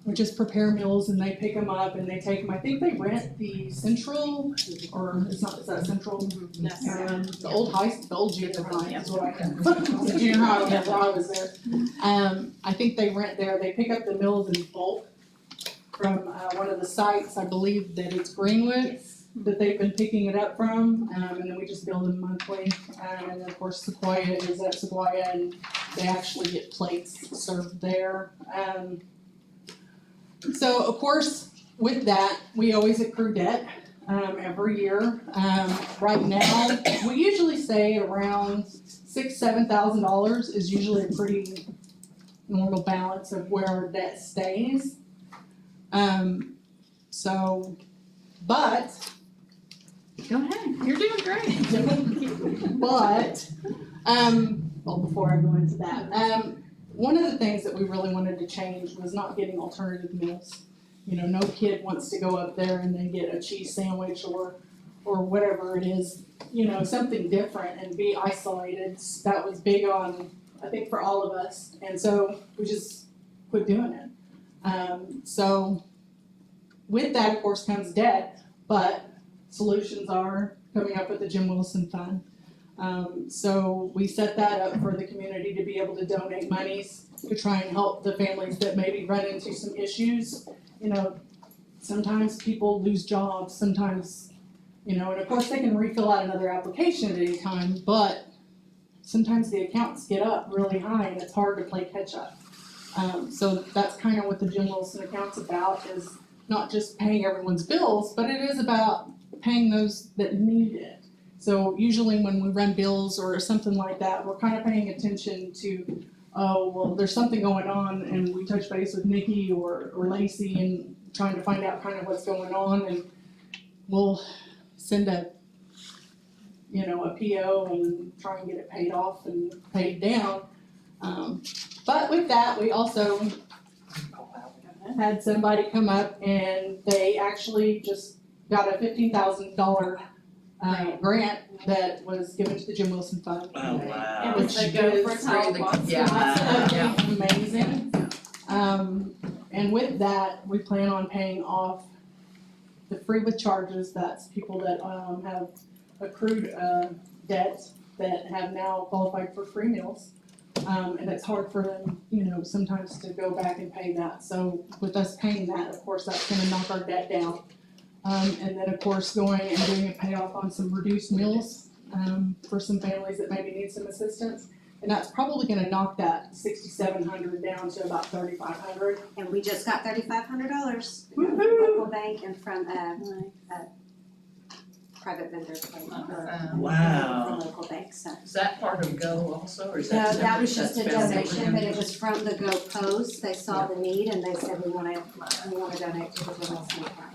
We just prepare meals and they pick them up and they take them. I think they rent the Central, or is that Central? The old junior high is what I can. The junior high whenever I was there. I think they rent there. They pick up the meals in bulk from one of the sites. I believe that it's Greenwood that they've been picking it up from, and then we just bill them monthly. And then of course Sequoia is at Sequoia, and they actually get plates served there. So of course, with that, we always accrue debt every year. Right now, we usually say around $6,000-7,000 is usually a pretty normal balance of where our debt stays. But Go ahead, you're doing great. But, before I go into that, one of the things that we really wanted to change was not getting alternative meals. No kid wants to go up there and then get a cheese sandwich or whatever it is, something different and be isolated. That was big on, I think, for all of us. And so we just quit doing it. So with that, of course, comes debt, but solutions are coming up with the Jim Wilson Fund. So we set that up for the community to be able to donate monies to try and help the families that maybe run into some issues. Sometimes people lose jobs, sometimes, and of course they can refill out another application at any time, but sometimes the accounts get up really high and it's hard to play catch up. So that's kind of what the Jim Wilson account's about, is not just paying everyone's bills, but it is about paying those that need it. So usually when we run bills or something like that, we're kind of paying attention to, oh, well, there's something going on, and we touch base with Nikki or Lacey and trying to find out kind of what's going on, and we'll send a PO and try and get it paid off and paid down. But with that, we also had somebody come up and they actually just got a $15,000 grant that was given to the Jim Wilson Fund. Oh, wow. It was the Go for Talent. Yeah. Amazing. And with that, we plan on paying off the free with charges. That's people that have accrued debt that have now qualified for free meals. And it's hard for them, sometimes to go back and pay that. So with us paying that, of course, that's gonna knock our debt down. And then, of course, going and doing a payoff on some reduced meals for some families that maybe need some assistance. And that's probably gonna knock that $6,700 down to about $3,500. And we just got $3,500 from the local bank and from a private vendor from Wow. the local bank, so. Is that part of Go also, or is No, that? that was just a that's donation, but it foundation? was from the Go Post. They saw the need and they said, we wanna donate to the Jim Wilson Fund.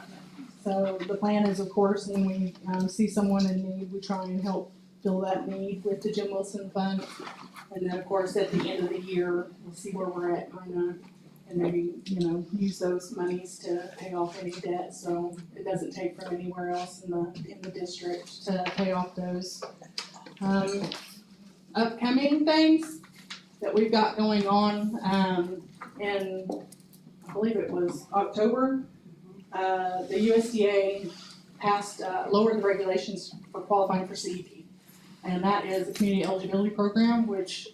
So the plan is, of course, when we see someone in need, we try and help fill that need with the Jim Wilson Fund. And then, of course, at the end of the year, we'll see where we're at, and maybe, use those monies to pay off any debt, so it doesn't take from anywhere else in the district to pay off those. Upcoming things that we've got going on, in, I believe it was October, the USDA passed, lowered the regulations for qualifying for CEP. And that is a community eligibility program, which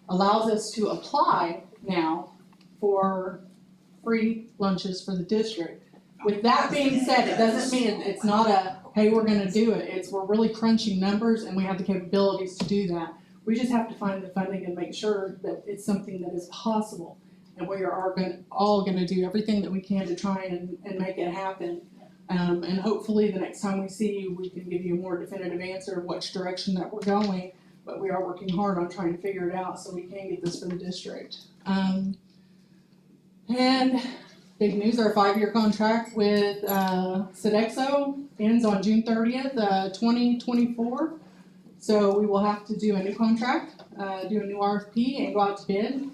allows us to apply now for free lunches for the district. With that being said, it doesn't mean it's not a, hey, we're gonna do it. It's, we're really crunching numbers and we have the capabilities to do that. We just have to find the funding and make sure that it's something that is possible. And we are all gonna do everything that we can to try and make it happen. And hopefully the next time we see you, we can give you a more definitive answer of which direction that we're going. But we are working hard on trying to figure it out so we can get this for the district. And big news, our 5-year contract with Sodexo ends on June 30th, 2024. So we will have to do a new contract, do a new RFP and go out to bid.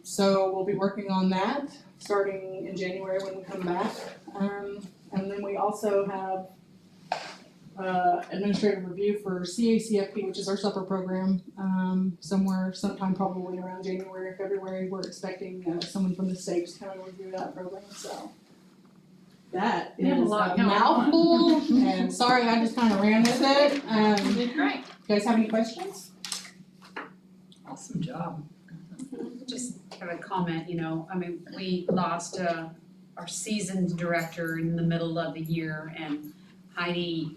So we'll be working on that starting in January when we come back. And then we also have administrative review for CACFP, which is our supper program, sometime probably around January or February. We're expecting someone from the state to come and review that program, so that You have a is lot a going on. mouthful, and sorry, I just kind of ran with it. You did great. You guys have any questions? Awesome job. Just have a comment, I mean, we lost our seasoned director in the middle of the year, and Heidi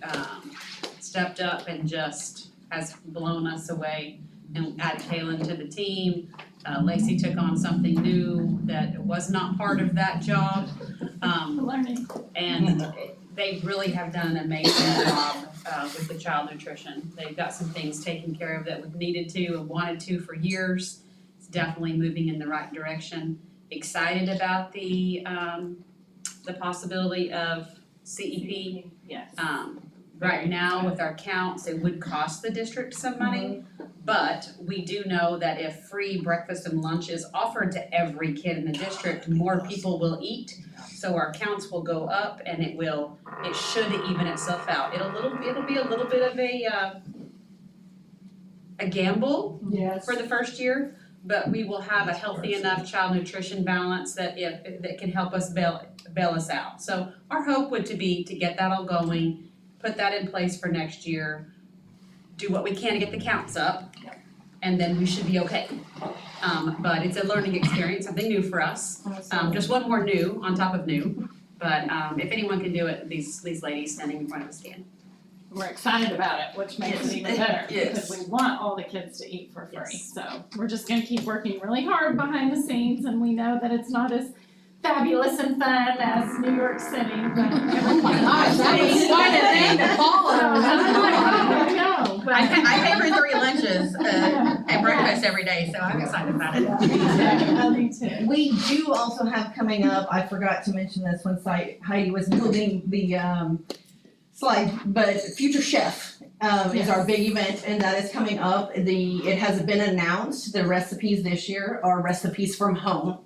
stepped up and just has blown us away and added Kaylin to the team. Lacey took on something new that was not part of that job. Learning. And they really have done an amazing job with the child nutrition. They've got some things taken care of that we've needed to and wanted to for years. It's definitely moving in the right direction. Excited about the possibility of CEP. Yes. Right now with our counts, it would cost the district some money, but we do know that if free breakfast and lunch is offered to every kid in the district, more people will eat. So our counts will go up and it should even itself out. It'll be a little bit of a gamble Yes. for the first year, but we will have a healthy enough child nutrition balance that that can help us bail us out. So our hope would be to get that all going, put that in place for next year, do what we can to get the counts up, and then we should be okay. But it's a learning experience, something new for us. Just one more new on top of new. But if anyone can do it, these ladies standing in front of us can. We're excited about it, which makes it even better, Yes. because we want all the kids to eat for free. Yes. So we're just gonna keep working really hard behind the scenes, and we know that it's not as fabulous and fun as New York City, but. Oh my gosh, that was quite a thing to follow. I know, but. I pay for 3 lunches and breakfast every day, so I'm excited about it. I do too. We do also have coming up, I forgot to mention this once Heidi was building the slide, but Future Chef is our big event, and that is coming up. It has been announced, the recipes this year are recipes from home.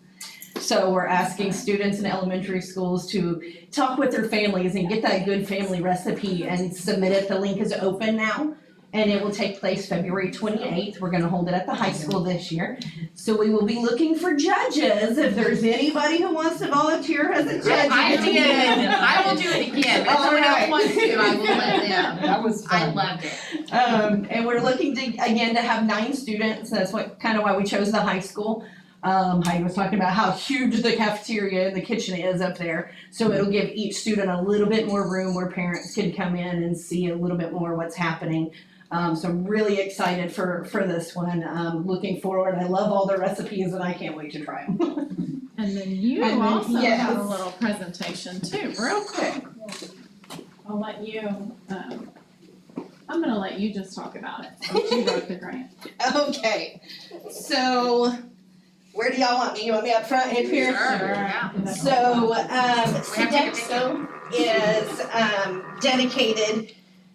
So we're asking students in elementary schools to talk with their families and get that good family recipe and submit it. The link is open now, and it will take place February 28th. We're gonna hold it at the high school this year. So we will be looking for judges. If there's anybody who wants to volunteer as a judge. I did. I will do it again. If someone else wants to, I will let them. That was fun. I loved it. And we're looking to, again, to have 9 students. That's why we chose the high school. Heidi was talking about how huge the cafeteria and the kitchen is up there. So it'll give each student a little bit more room where parents can come in and see a little bit more what's happening. So I'm really excited for this one. Looking forward. I love all the recipes and I can't wait to try them. And then you And then, also yes. have a little presentation too, real quick. I'll let you, I'm gonna let you just talk about it, since you wrote the grant. Okay, so where do y'all want me? You want me up front, up here? Sure. So, Sodexo is dedicated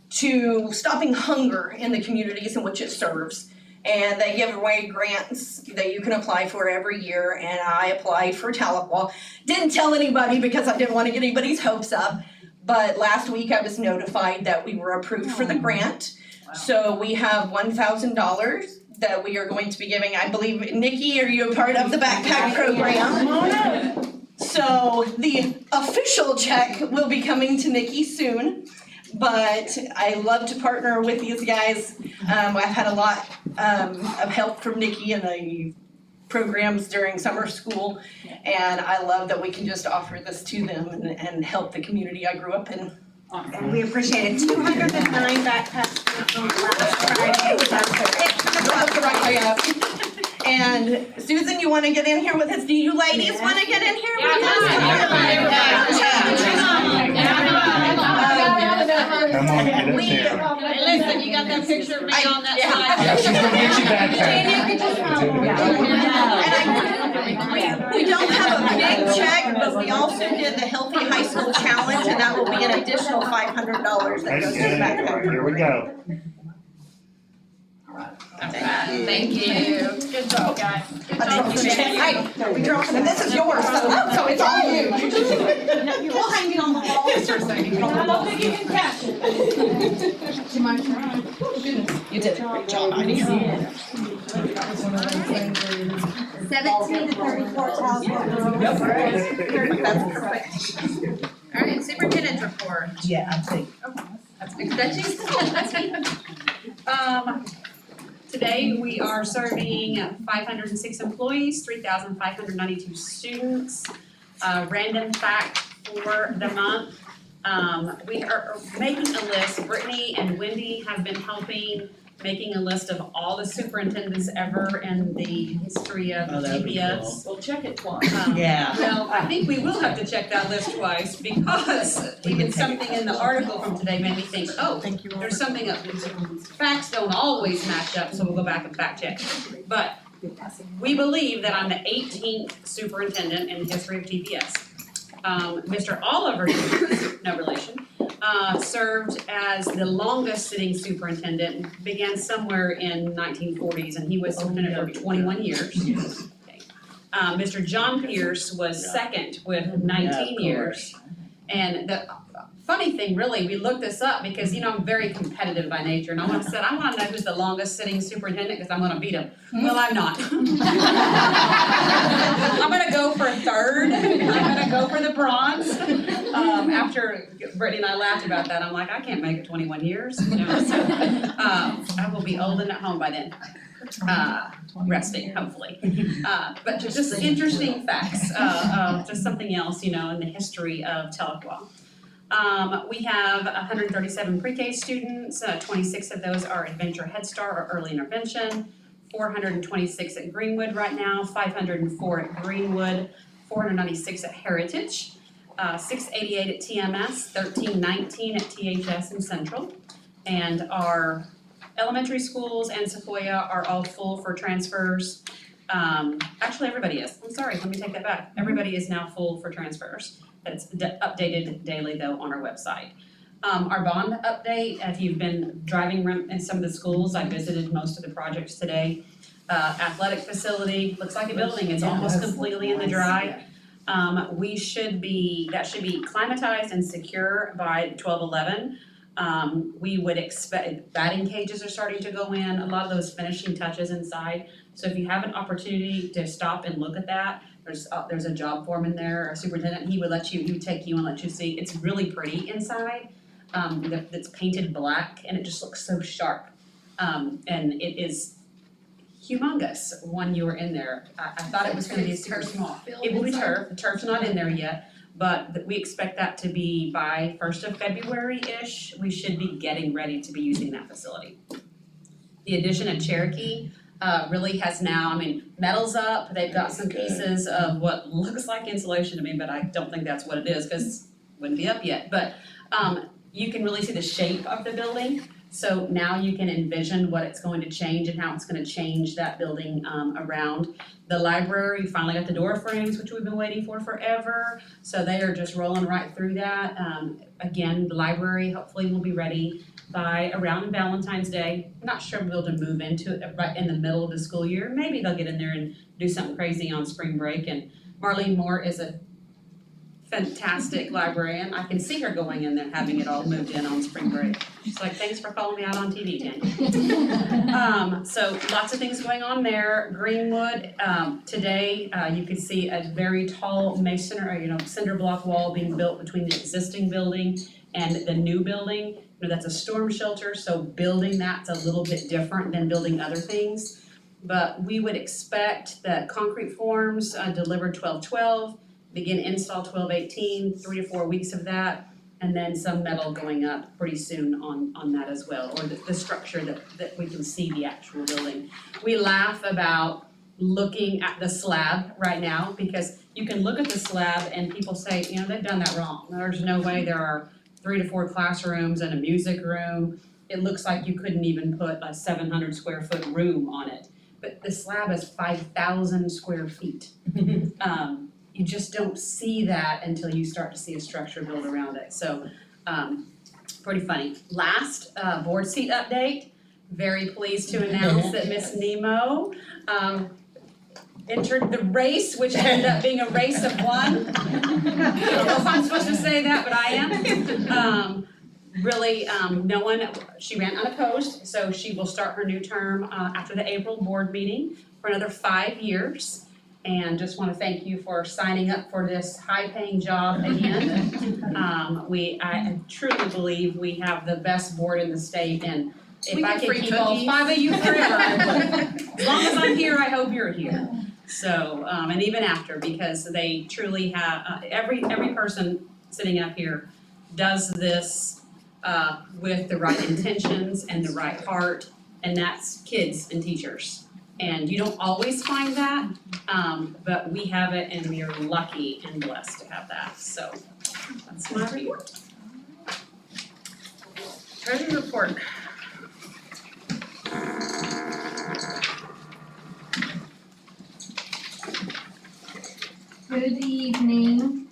to stopping hunger in the communities in which it serves. And they give away grants that you can apply for every year, and I applied for Tahlequah. Didn't tell anybody because I didn't want to get anybody's hopes up, but last week I was notified that we were approved for the grant. So we have $1,000 that we are going to be giving. I believe, Nikki, are you a part of the backpack program? So the official check will be coming to Nikki soon. but I love to partner with these guys. I've had a lot of help from Nikki and the programs during summer school, and I love that we can just offer this to them and help the community I grew up in. And we appreciate it. 209 backpacks from last Friday. That's the right way up. And Susan, you wanna get in here with us? Do you ladies wanna get in here with us? Come on, get up there. Hey, listen, you got that picture of me on that slide? Yeah, she's gonna get you back We don't have a big check, but we also did the Healthy High School Challenge, and that will be an additional $500 that goes to the backpack. Here we go. Thank you. Good job, guys. Good job. We dropped it, and this is yours, so it's all you. We'll hang it on the wall. I don't think you can catch it. She might try. You did a great job, I did. 17 to 34,000. Yep. That's perfect. All right, superintendent's report. Yeah, I think. That's big. That's Today, we are serving 506 employees, 3,592 students. Random fact for the month, we are making a list. Brittany and Wendy have been helping, making a list of all the superintendents ever in the history of TPS. We'll check it twice. Yeah. Well, I think we will have to check that list twice because even something in the article from today made me think, oh, there's something up. Facts don't always match up, so we'll go back and fact check. But we believe that I'm the 18th superintendent in the history of TPS. Mr. Oliver, no relation, served as the longest sitting superintendent, began somewhere in 1940s, and he was superintendent for 21 years. Okay. Mr. John Pierce was second with 19 years. And the funny thing, really, we looked this up because, I'm very competitive by nature, and I said, I wanna know who's the longest sitting superintendent, because I'm gonna beat him. Well, I'm not. I'm gonna go for third, I'm gonna go for the bronze. After Brittany and I laughed about that, I'm like, I can't make it 21 years, so, I will be old and at home by then. Resting, hopefully. But just interesting facts, just something else, in the history of Tahlequah. We have 137 pre-K students, 26 of those are Adventure Head Start or Early Intervention, 426 at Greenwood right now, 504 at Greenwood, 496 at Heritage, 688 at TMS, 1319 at THS and Central, and our elementary schools and Sequoia are all full for transfers. Actually, everybody is. I'm sorry, let me take that back. Everybody is now full for transfers. That's updated daily though on our website. Our bond update, if you've been driving around in some of the schools, I visited most of the projects today. Athletic facility, looks like a building, it's almost completely in the dry. That should be climatized and secure by 12/11. We would expect, batting cages are starting to go in, a lot of those finishing touches inside. So if you have an opportunity to stop and look at that, there's a job foreman there, a superintendent, he would take you and let you see. It's really pretty inside. It's painted black and it just looks so sharp. And it is humongous when you were in there. I thought it was gonna be super small. It will be turf, the turf's not in there yet, but we expect that to be by 1st of February-ish. We should be getting ready to be using that facility. The addition of Cherokee really has now, metal's up, they've got some pieces of what looks like insulation to me, but I don't think that's what it is, cause it wouldn't be up yet, but you can really see the shape of the building. So now you can envision what it's going to change and how it's gonna change that building around. The library finally got the door frames, which we've been waiting for forever, so they are just rolling right through that. Again, the library hopefully will be ready by around Valentine's Day. I'm not sure we'll be able to move into it right in the middle of the school year. Maybe they'll get in there and do something crazy on spring break, and Marlene Moore is a fantastic librarian. I can see her going in there, having it all moved in on spring break. She's like, thanks for calling me out on TV, Daniel. So lots of things going on there. Greenwood, today you could see a very tall masonry, cinder block wall being built between the existing building And the new building, that's a storm shelter, so building that's a little bit different than building other things. But we would expect that concrete forms delivered 12/12, begin install 12/18, 3 to 4 weeks of that, and then some metal going up pretty soon on that as well, or the structure that we can see the actual building. We laugh about looking at the slab right now, because you can look at the slab and people say, they've done that wrong. There's no way there are 3 to 4 classrooms and a music room. It looks like you couldn't even put a 700 square foot room on it. But the slab is 5,000 square feet. You just don't see that until you start to see a structure built around it. So, pretty funny. Last, board seat update. Very pleased to announce that Miss Nemo, entered the race, which ended up being a race of one. I don't know if I'm supposed to say that, but I am. Really, she ran unopposed, so she will start her new term after the April board meeting for another 5 years. And just want to thank you for signing up for this high-paying job again. I truly believe we have the best board in the state, and if I can keep all 5 of you forever, I would. As long as I'm here, I hope you're here. So, and even after, because they truly have, every person sitting up here does this with the right intentions and the right heart, and that's kids and teachers. And you don't always find that, but we have it, and we are lucky and blessed to have that. So that's my report. Treasury report. Good evening.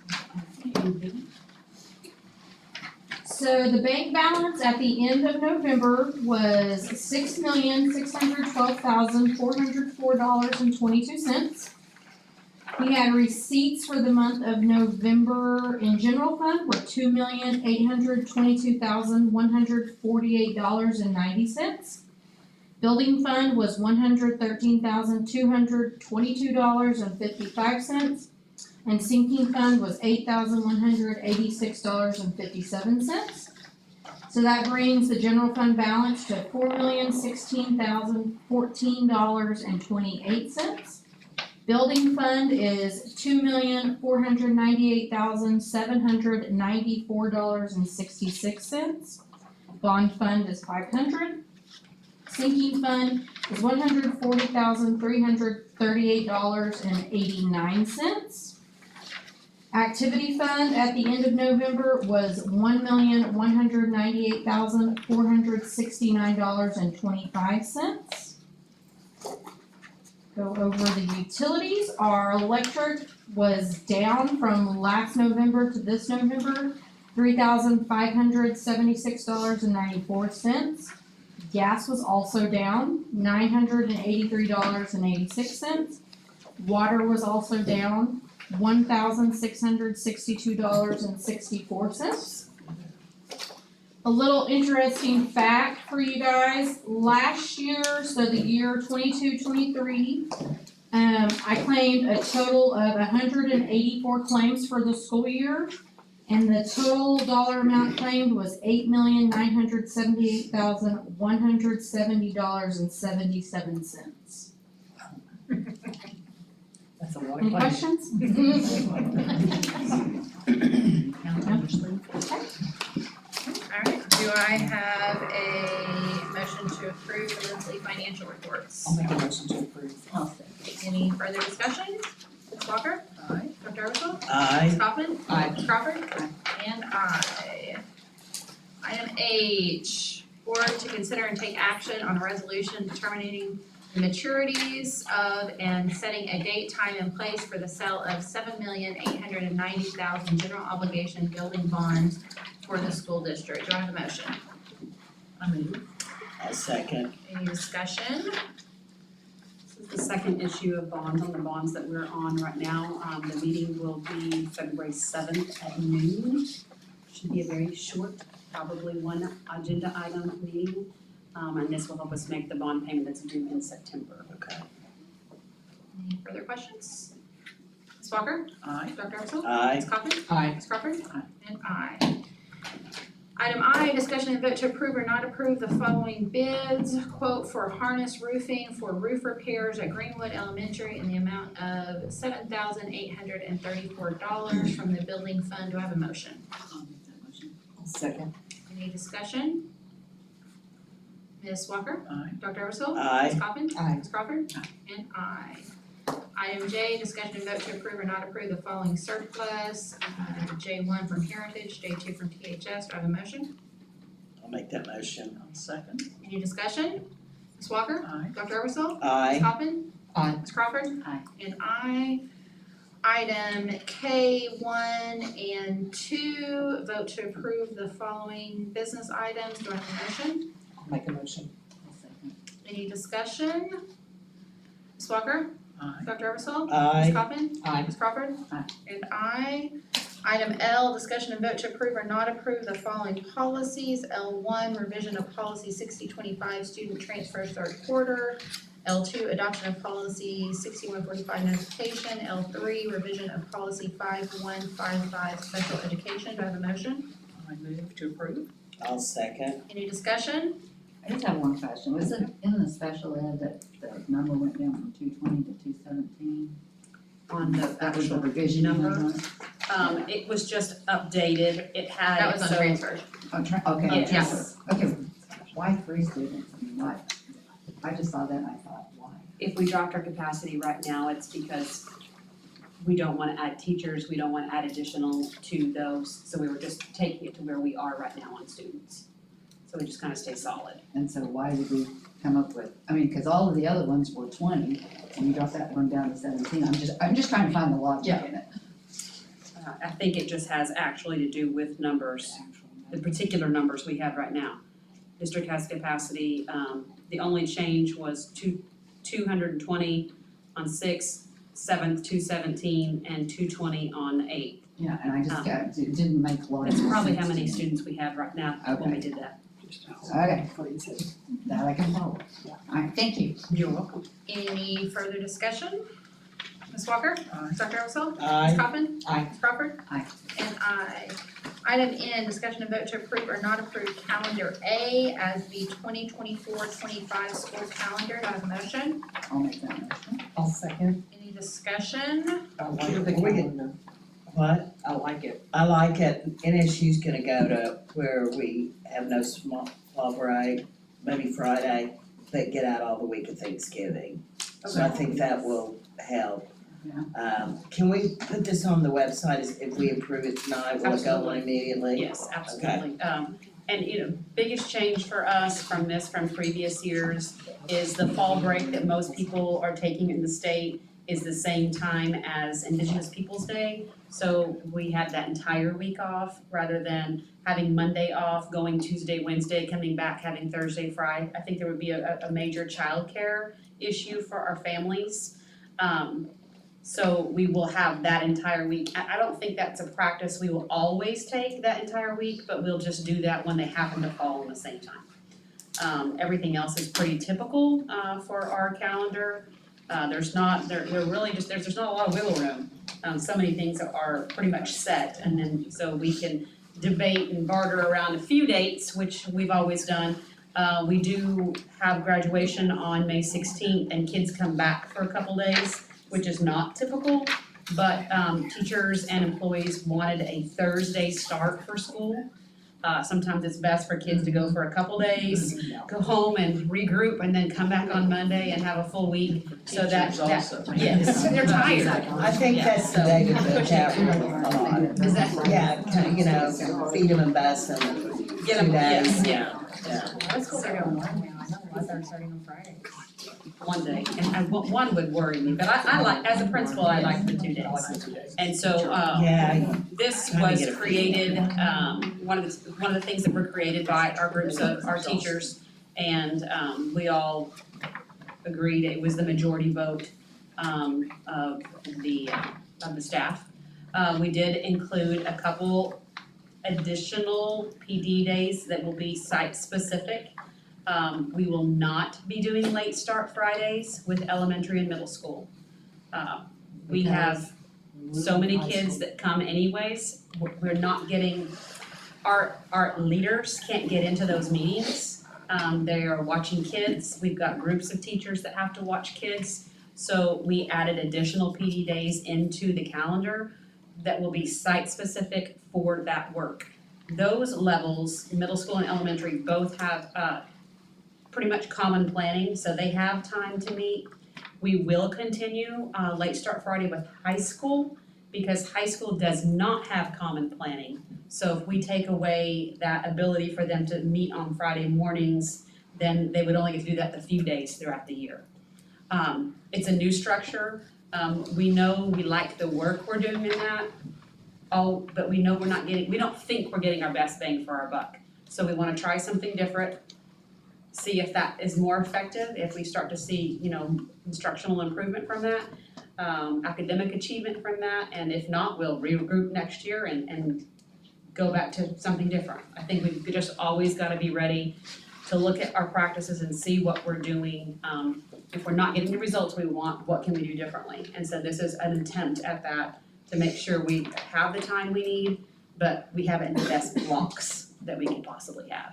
So the bank balance at the end of November was $6,612,404.22. We had receipts for the month of November in general fund were $2,822,148.90. Building fund was $113,222.55. And sinking fund was $8,186.57. So that brings the general fund balance to $4,016,014.28. Building fund is $2,498,794.66. Bond fund is $500. Sinking fund is $140,338.89. Activity fund at the end of November was $1,198,469.25. Go over the utilities. Our electric was down from last November to this November, $3,576.94. Gas was also down, $983.86. Water was also down, $1,662.64. A little interesting fact for you guys, last year, so the year 22-23, I claimed a total of 184 claims for the school year, and the total dollar amount claimed was $8,978,170.77. That's a lot of Any claims. questions? Alright, do I have a motion to approve the monthly financial reports? I'll make a motion to approve. Any further discussion? Ms. Walker? Aye. Dr. Eversole? Aye. Ms. Coffin? Aye. Ms. Crawford? And aye. Item H, board to consider and take action on a resolution determining the maturities of and setting a date, time, and place for the sale of $7,890,000 general obligation building bonds for the school district. Do I have a motion? I move. I'll second. Any discussion? This is the second issue of bonds on the bonds that we're on right now. The meeting will be February 7th at noon. Should be a very short, probably one agenda item meeting. And this will help us make the bond payment that's due in September. Okay. Any further questions? Ms. Walker? Aye. Dr. Eversole? Aye. Ms. Coffin? Aye. Ms. Crawford? Aye. And aye. Item I, discussion and vote to approve or not approve the following bids. Quote for harness roofing for roof repairs at Greenwood Elementary in the amount of $7,834 from the building fund. Do I have a motion? I'll make that motion. Second. Any discussion? Ms. Walker? Aye. Dr. Eversole? Aye. Ms. Coppin? Aye. Ms. Crawford? Aye. And aye. Item J, discussion and vote to approve or not approve the following surplus. J1 from Heritage, J2 from THS. Do I have a motion? I'll make that motion. I'll second. Any discussion? Ms. Walker? Aye. Dr. Eversole? Aye. Ms. Coppin? Aye. Ms. Crawford? Aye. And aye. Item K1 and 2, vote to approve the following business items. Do I have a motion? I'll make a motion. I'll second. Any discussion? Ms. Walker? Aye. Dr. Eversole? Aye. Ms. Coppin? Aye. Ms. Crawford? Aye. And aye. Item L, discussion and vote to approve or not approve the following policies. L1, revision of policy 6025, student transfers third quarter. L2, adoption of policy 6145, notification. L3, revision of policy 5155, special education. Do I have a motion? I move to approve. I'll second. Any discussion? I just have one question. Was it in the special ed that the number went down from 220 to 217? On the That was the actual revision number. It was just updated, it had. That was on so- transfer. Okay, on Yes. transfer. Okay, why 3 students? I mean, why? I just saw that and I thought, why? If we dropped our capacity right now, it's because we don't wanna add teachers, we don't wanna add additional to those, so we were just taking it to where we are right now on students. So we just kinda stay solid. And so why did we come up with, I mean, cause all of the other ones were 20 and you dropped that one down to 17. I'm just trying to find the logic in it. I think it just has actually to do with numbers, the particular numbers we have right now. District has capacity, the only change was 220 on 6th, 7th, 217, and 220 on 8th. Yeah, and I just got, it didn't make a lot of That's sense. probably how many students we have right now when we did that. Okay, that I can follow. Alright, thank you. You're welcome. Any further discussion? Ms. Walker? Aye. Dr. Eversole? Aye. Ms. Coppin? Aye. Ms. Crawford? Aye. And aye. Item N, discussion and vote to approve or not approve calendar A as the 2024-25 school calendar. Do I have a motion? I'll make that motion. I'll second. Any discussion? I like the calendar. What? I like it. I like it. NSU's gonna go to where we have no small break, maybe Friday, but get out all the week of Thanksgiving. So I think that will help. Can we put this on the website if we approve it tonight, will it go on immediately? Yes, absolutely. And biggest change for us from previous years is the fall break that most people are taking in the state is the same time as Indigenous Peoples' Day. So we have that entire week off rather than having Monday off, going Tuesday, Wednesday, coming back, having Thursday, Friday. I think there would be a major childcare issue for our families. So we will have that entire week. I don't think that's a practice we will always take that entire week, but we'll just do that when they happen to fall on the same time. Everything else is pretty typical for our calendar. There's not a lot of wiggle room. So many things are pretty much set, and then so we can debate and barter around a few dates, which we've always done. We do have graduation on May 16th, and kids come back for a couple days, which is not typical, but teachers and employees wanted a Thursday start for school. Sometimes it's best for kids to go for a couple days, go home and regroup, and then come back on Monday and have a full week, so that, yes, they're tired. I think that's the day to put that really on. Is that? Yeah, feed them and bus them and Get them, 2 days. yes, yeah. What schools are going on now? I know a lot are starting on Friday. One day, and one would worry me, but I like, as a principal, I like the 2 days. And so, this was created, one of the things that were created by our groups of our teachers, and we all agreed, it was the majority vote of the staff. We did include a couple additional PD days that will be site specific. We will not be doing late start Fridays with elementary and middle school. We have so many kids that come anyways, we're not getting our leaders can't get into those meetings. They are watching kids. We've got groups of teachers that have to watch kids. So we added additional PD days into the calendar that will be site-specific for that work. Those levels, middle school and elementary, both have pretty much common planning, so they have time to meet. We will continue Late Start Friday with high school because high school does not have common planning. So if we take away that ability for them to meet on Friday mornings, then they would only get to do that a few days throughout the year. It's a new structure. We know we like the work we're doing in that. But we know we don't think we're getting our best bang for our buck. So we wanna try something different, see if that is more effective, if we start to see, instructional improvement from that, academic achievement from that, and if not, we'll regroup next year and go back to something different. I think we've just always gotta be ready to look at our practices and see what we're doing. If we're not getting the results we want, what can we do differently? And so this is an attempt at that, to make sure we have the time we need, but we have it in the best blocks that we can possibly have.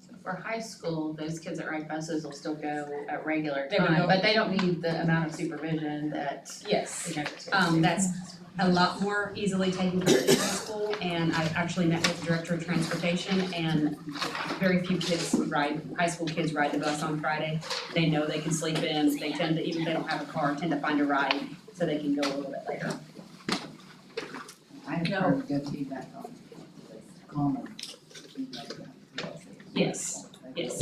So for high school, those kids that ride buses will still go at regular They would time, go- but they don't need the amount of supervision that Yes. they get. That's a lot more easily taken care of in high school, and I actually met with the director of transportation, and very few high school kids ride the bus on Friday. They know they can sleep in, they tend to, even if they don't have a car, tend to find a ride, so they can go a little bit later. I have heard good feedback on the common. Yes, yes.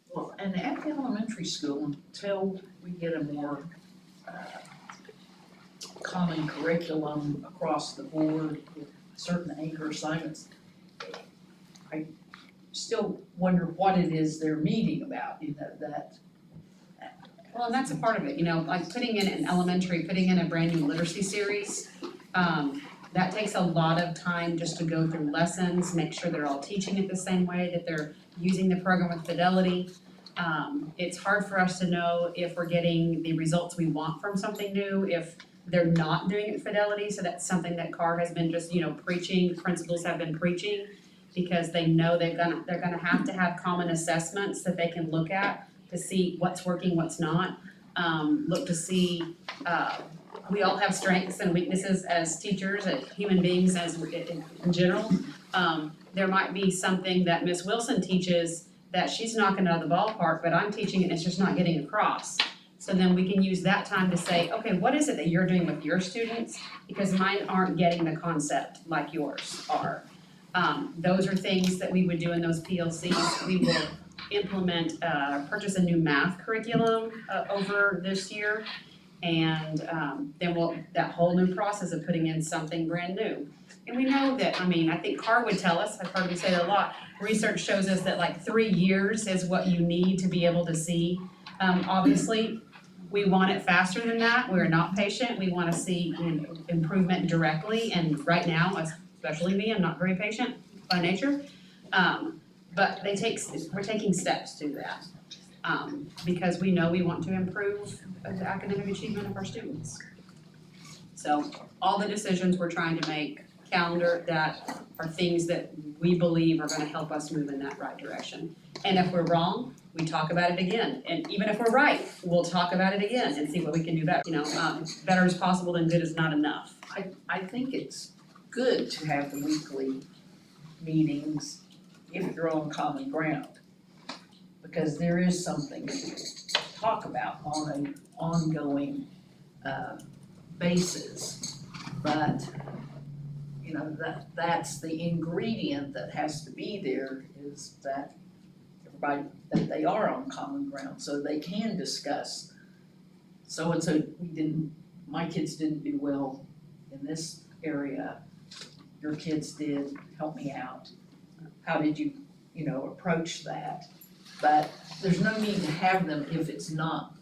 Well, and at the elementary school, until we get a more common curriculum across the board with certain anchor assignments, I still wonder what it is they're meeting about, that. Well, and that's a part of it, like putting in an elementary, putting in a brand new literacy series, that takes a lot of time just to go through lessons, make sure they're all teaching it the same way, that they're using the program with fidelity. It's hard for us to know if we're getting the results we want from something new, if they're not doing it with fidelity, so that's something that CAR has been just, preaching, principals have been preaching, because they know they're gonna have to have common assessments that they can look at to see what's working, what's not. Look to see, we all have strengths and weaknesses as teachers, as human beings, as in general. There might be something that Miss Wilson teaches that she's knocking out of the ballpark, but I'm teaching it and it's just not getting across. So then we can use that time to say, okay, what is it that you're doing with your students? Because mine aren't getting the concept like yours are. Those are things that we would do in those PLCs. We will implement, purchase a new math curriculum over this year. And then that whole new process of putting in something brand new. And we know that, I think CAR would tell us, I've heard me say that a lot, research shows us that like 3 years is what you need to be able to see. Obviously, we want it faster than that, we're not patient, we wanna see improvement directly, and right now, especially me, I'm not very patient by nature. But we're taking steps to that, because we know we want to improve the academic achievement of our students. So all the decisions we're trying to make, calendar, that are things that we believe are gonna help us move in that right direction. And if we're wrong, we talk about it again, and even if we're right, we'll talk about it again and see what we can do better. Better is possible than good is not enough. I think it's good to have the weekly meetings if you're on common ground. Because there is something to talk about on an ongoing basis. But, that's the ingredient that has to be there, is that that they are on common ground, so they can discuss. So-and-so, my kids didn't do well in this area, your kids did, help me out. How did you, approach that? But there's no need to have them if it's not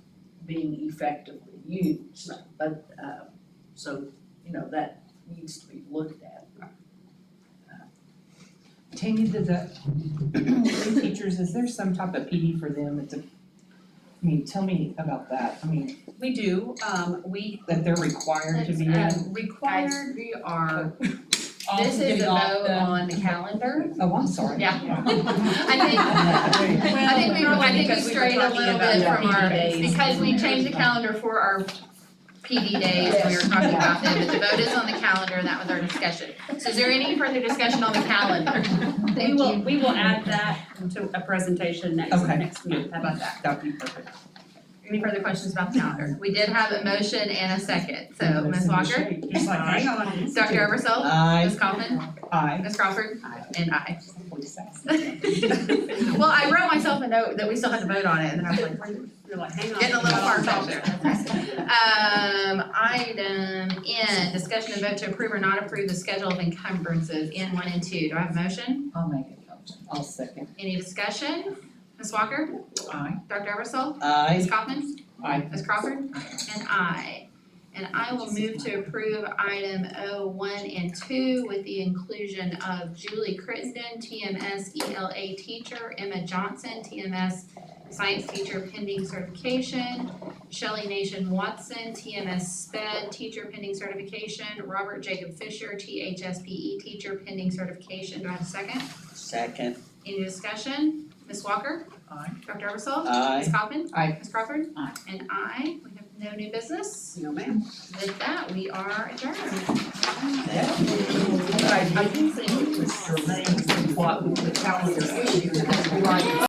being effectively used. But, that needs to be looked at. Tammy, did the teachers, is there some type of PD for them? Tell me about that. We do, that they're required to be in? Required, we are off This is a getting off vote the. on the calendar. Oh, I'm sorry. Yeah. I think we strayed a little bit from our, because we changed the calendar for our PD days, and we were talking about them, but the vote is on the calendar, and that was our discussion. So is there any further discussion on the calendar? We will add that to a presentation next month. How about that? That'd be perfect. Any further questions about the calendar? We did have a motion and a second, so Ms. Walker? Just like, hang on. Dr. Eversole? Aye. Ms. Kaufman? Aye. Ms. Crawford? And I. Well, I wrote myself a note that we still had to vote on it, and then I was like, You're like, hang on. getting a little far off there. Item N, discussion and vote to approve or not approve the schedule of encumbrances, N 1 and 2. Do I have a motion? I'll make it motion. I'll second. Any discussion? Ms. Walker? Aye. Dr. Eversole? Aye. Ms. Kaufman? Aye. Ms. Crawford? And I. And I will move to approve item O1 and 2 with the inclusion of Julie Crittenden, TMS ELA teacher, Emma Johnson, TMS science teacher pending certification, Shelley Nation Watson, TMS SPED teacher pending certification, Robert Jacob Fisher, THSPE teacher pending certification. Do I have a second? Second. Any discussion? Ms. Walker? Aye. Dr. Eversole? Aye. Ms. Kaufman? Aye. Ms. Crawford? Aye. And I. We have no new business. No, ma'am. With that, we are adjourned. I do think it was germane to what the calendar issue, because we like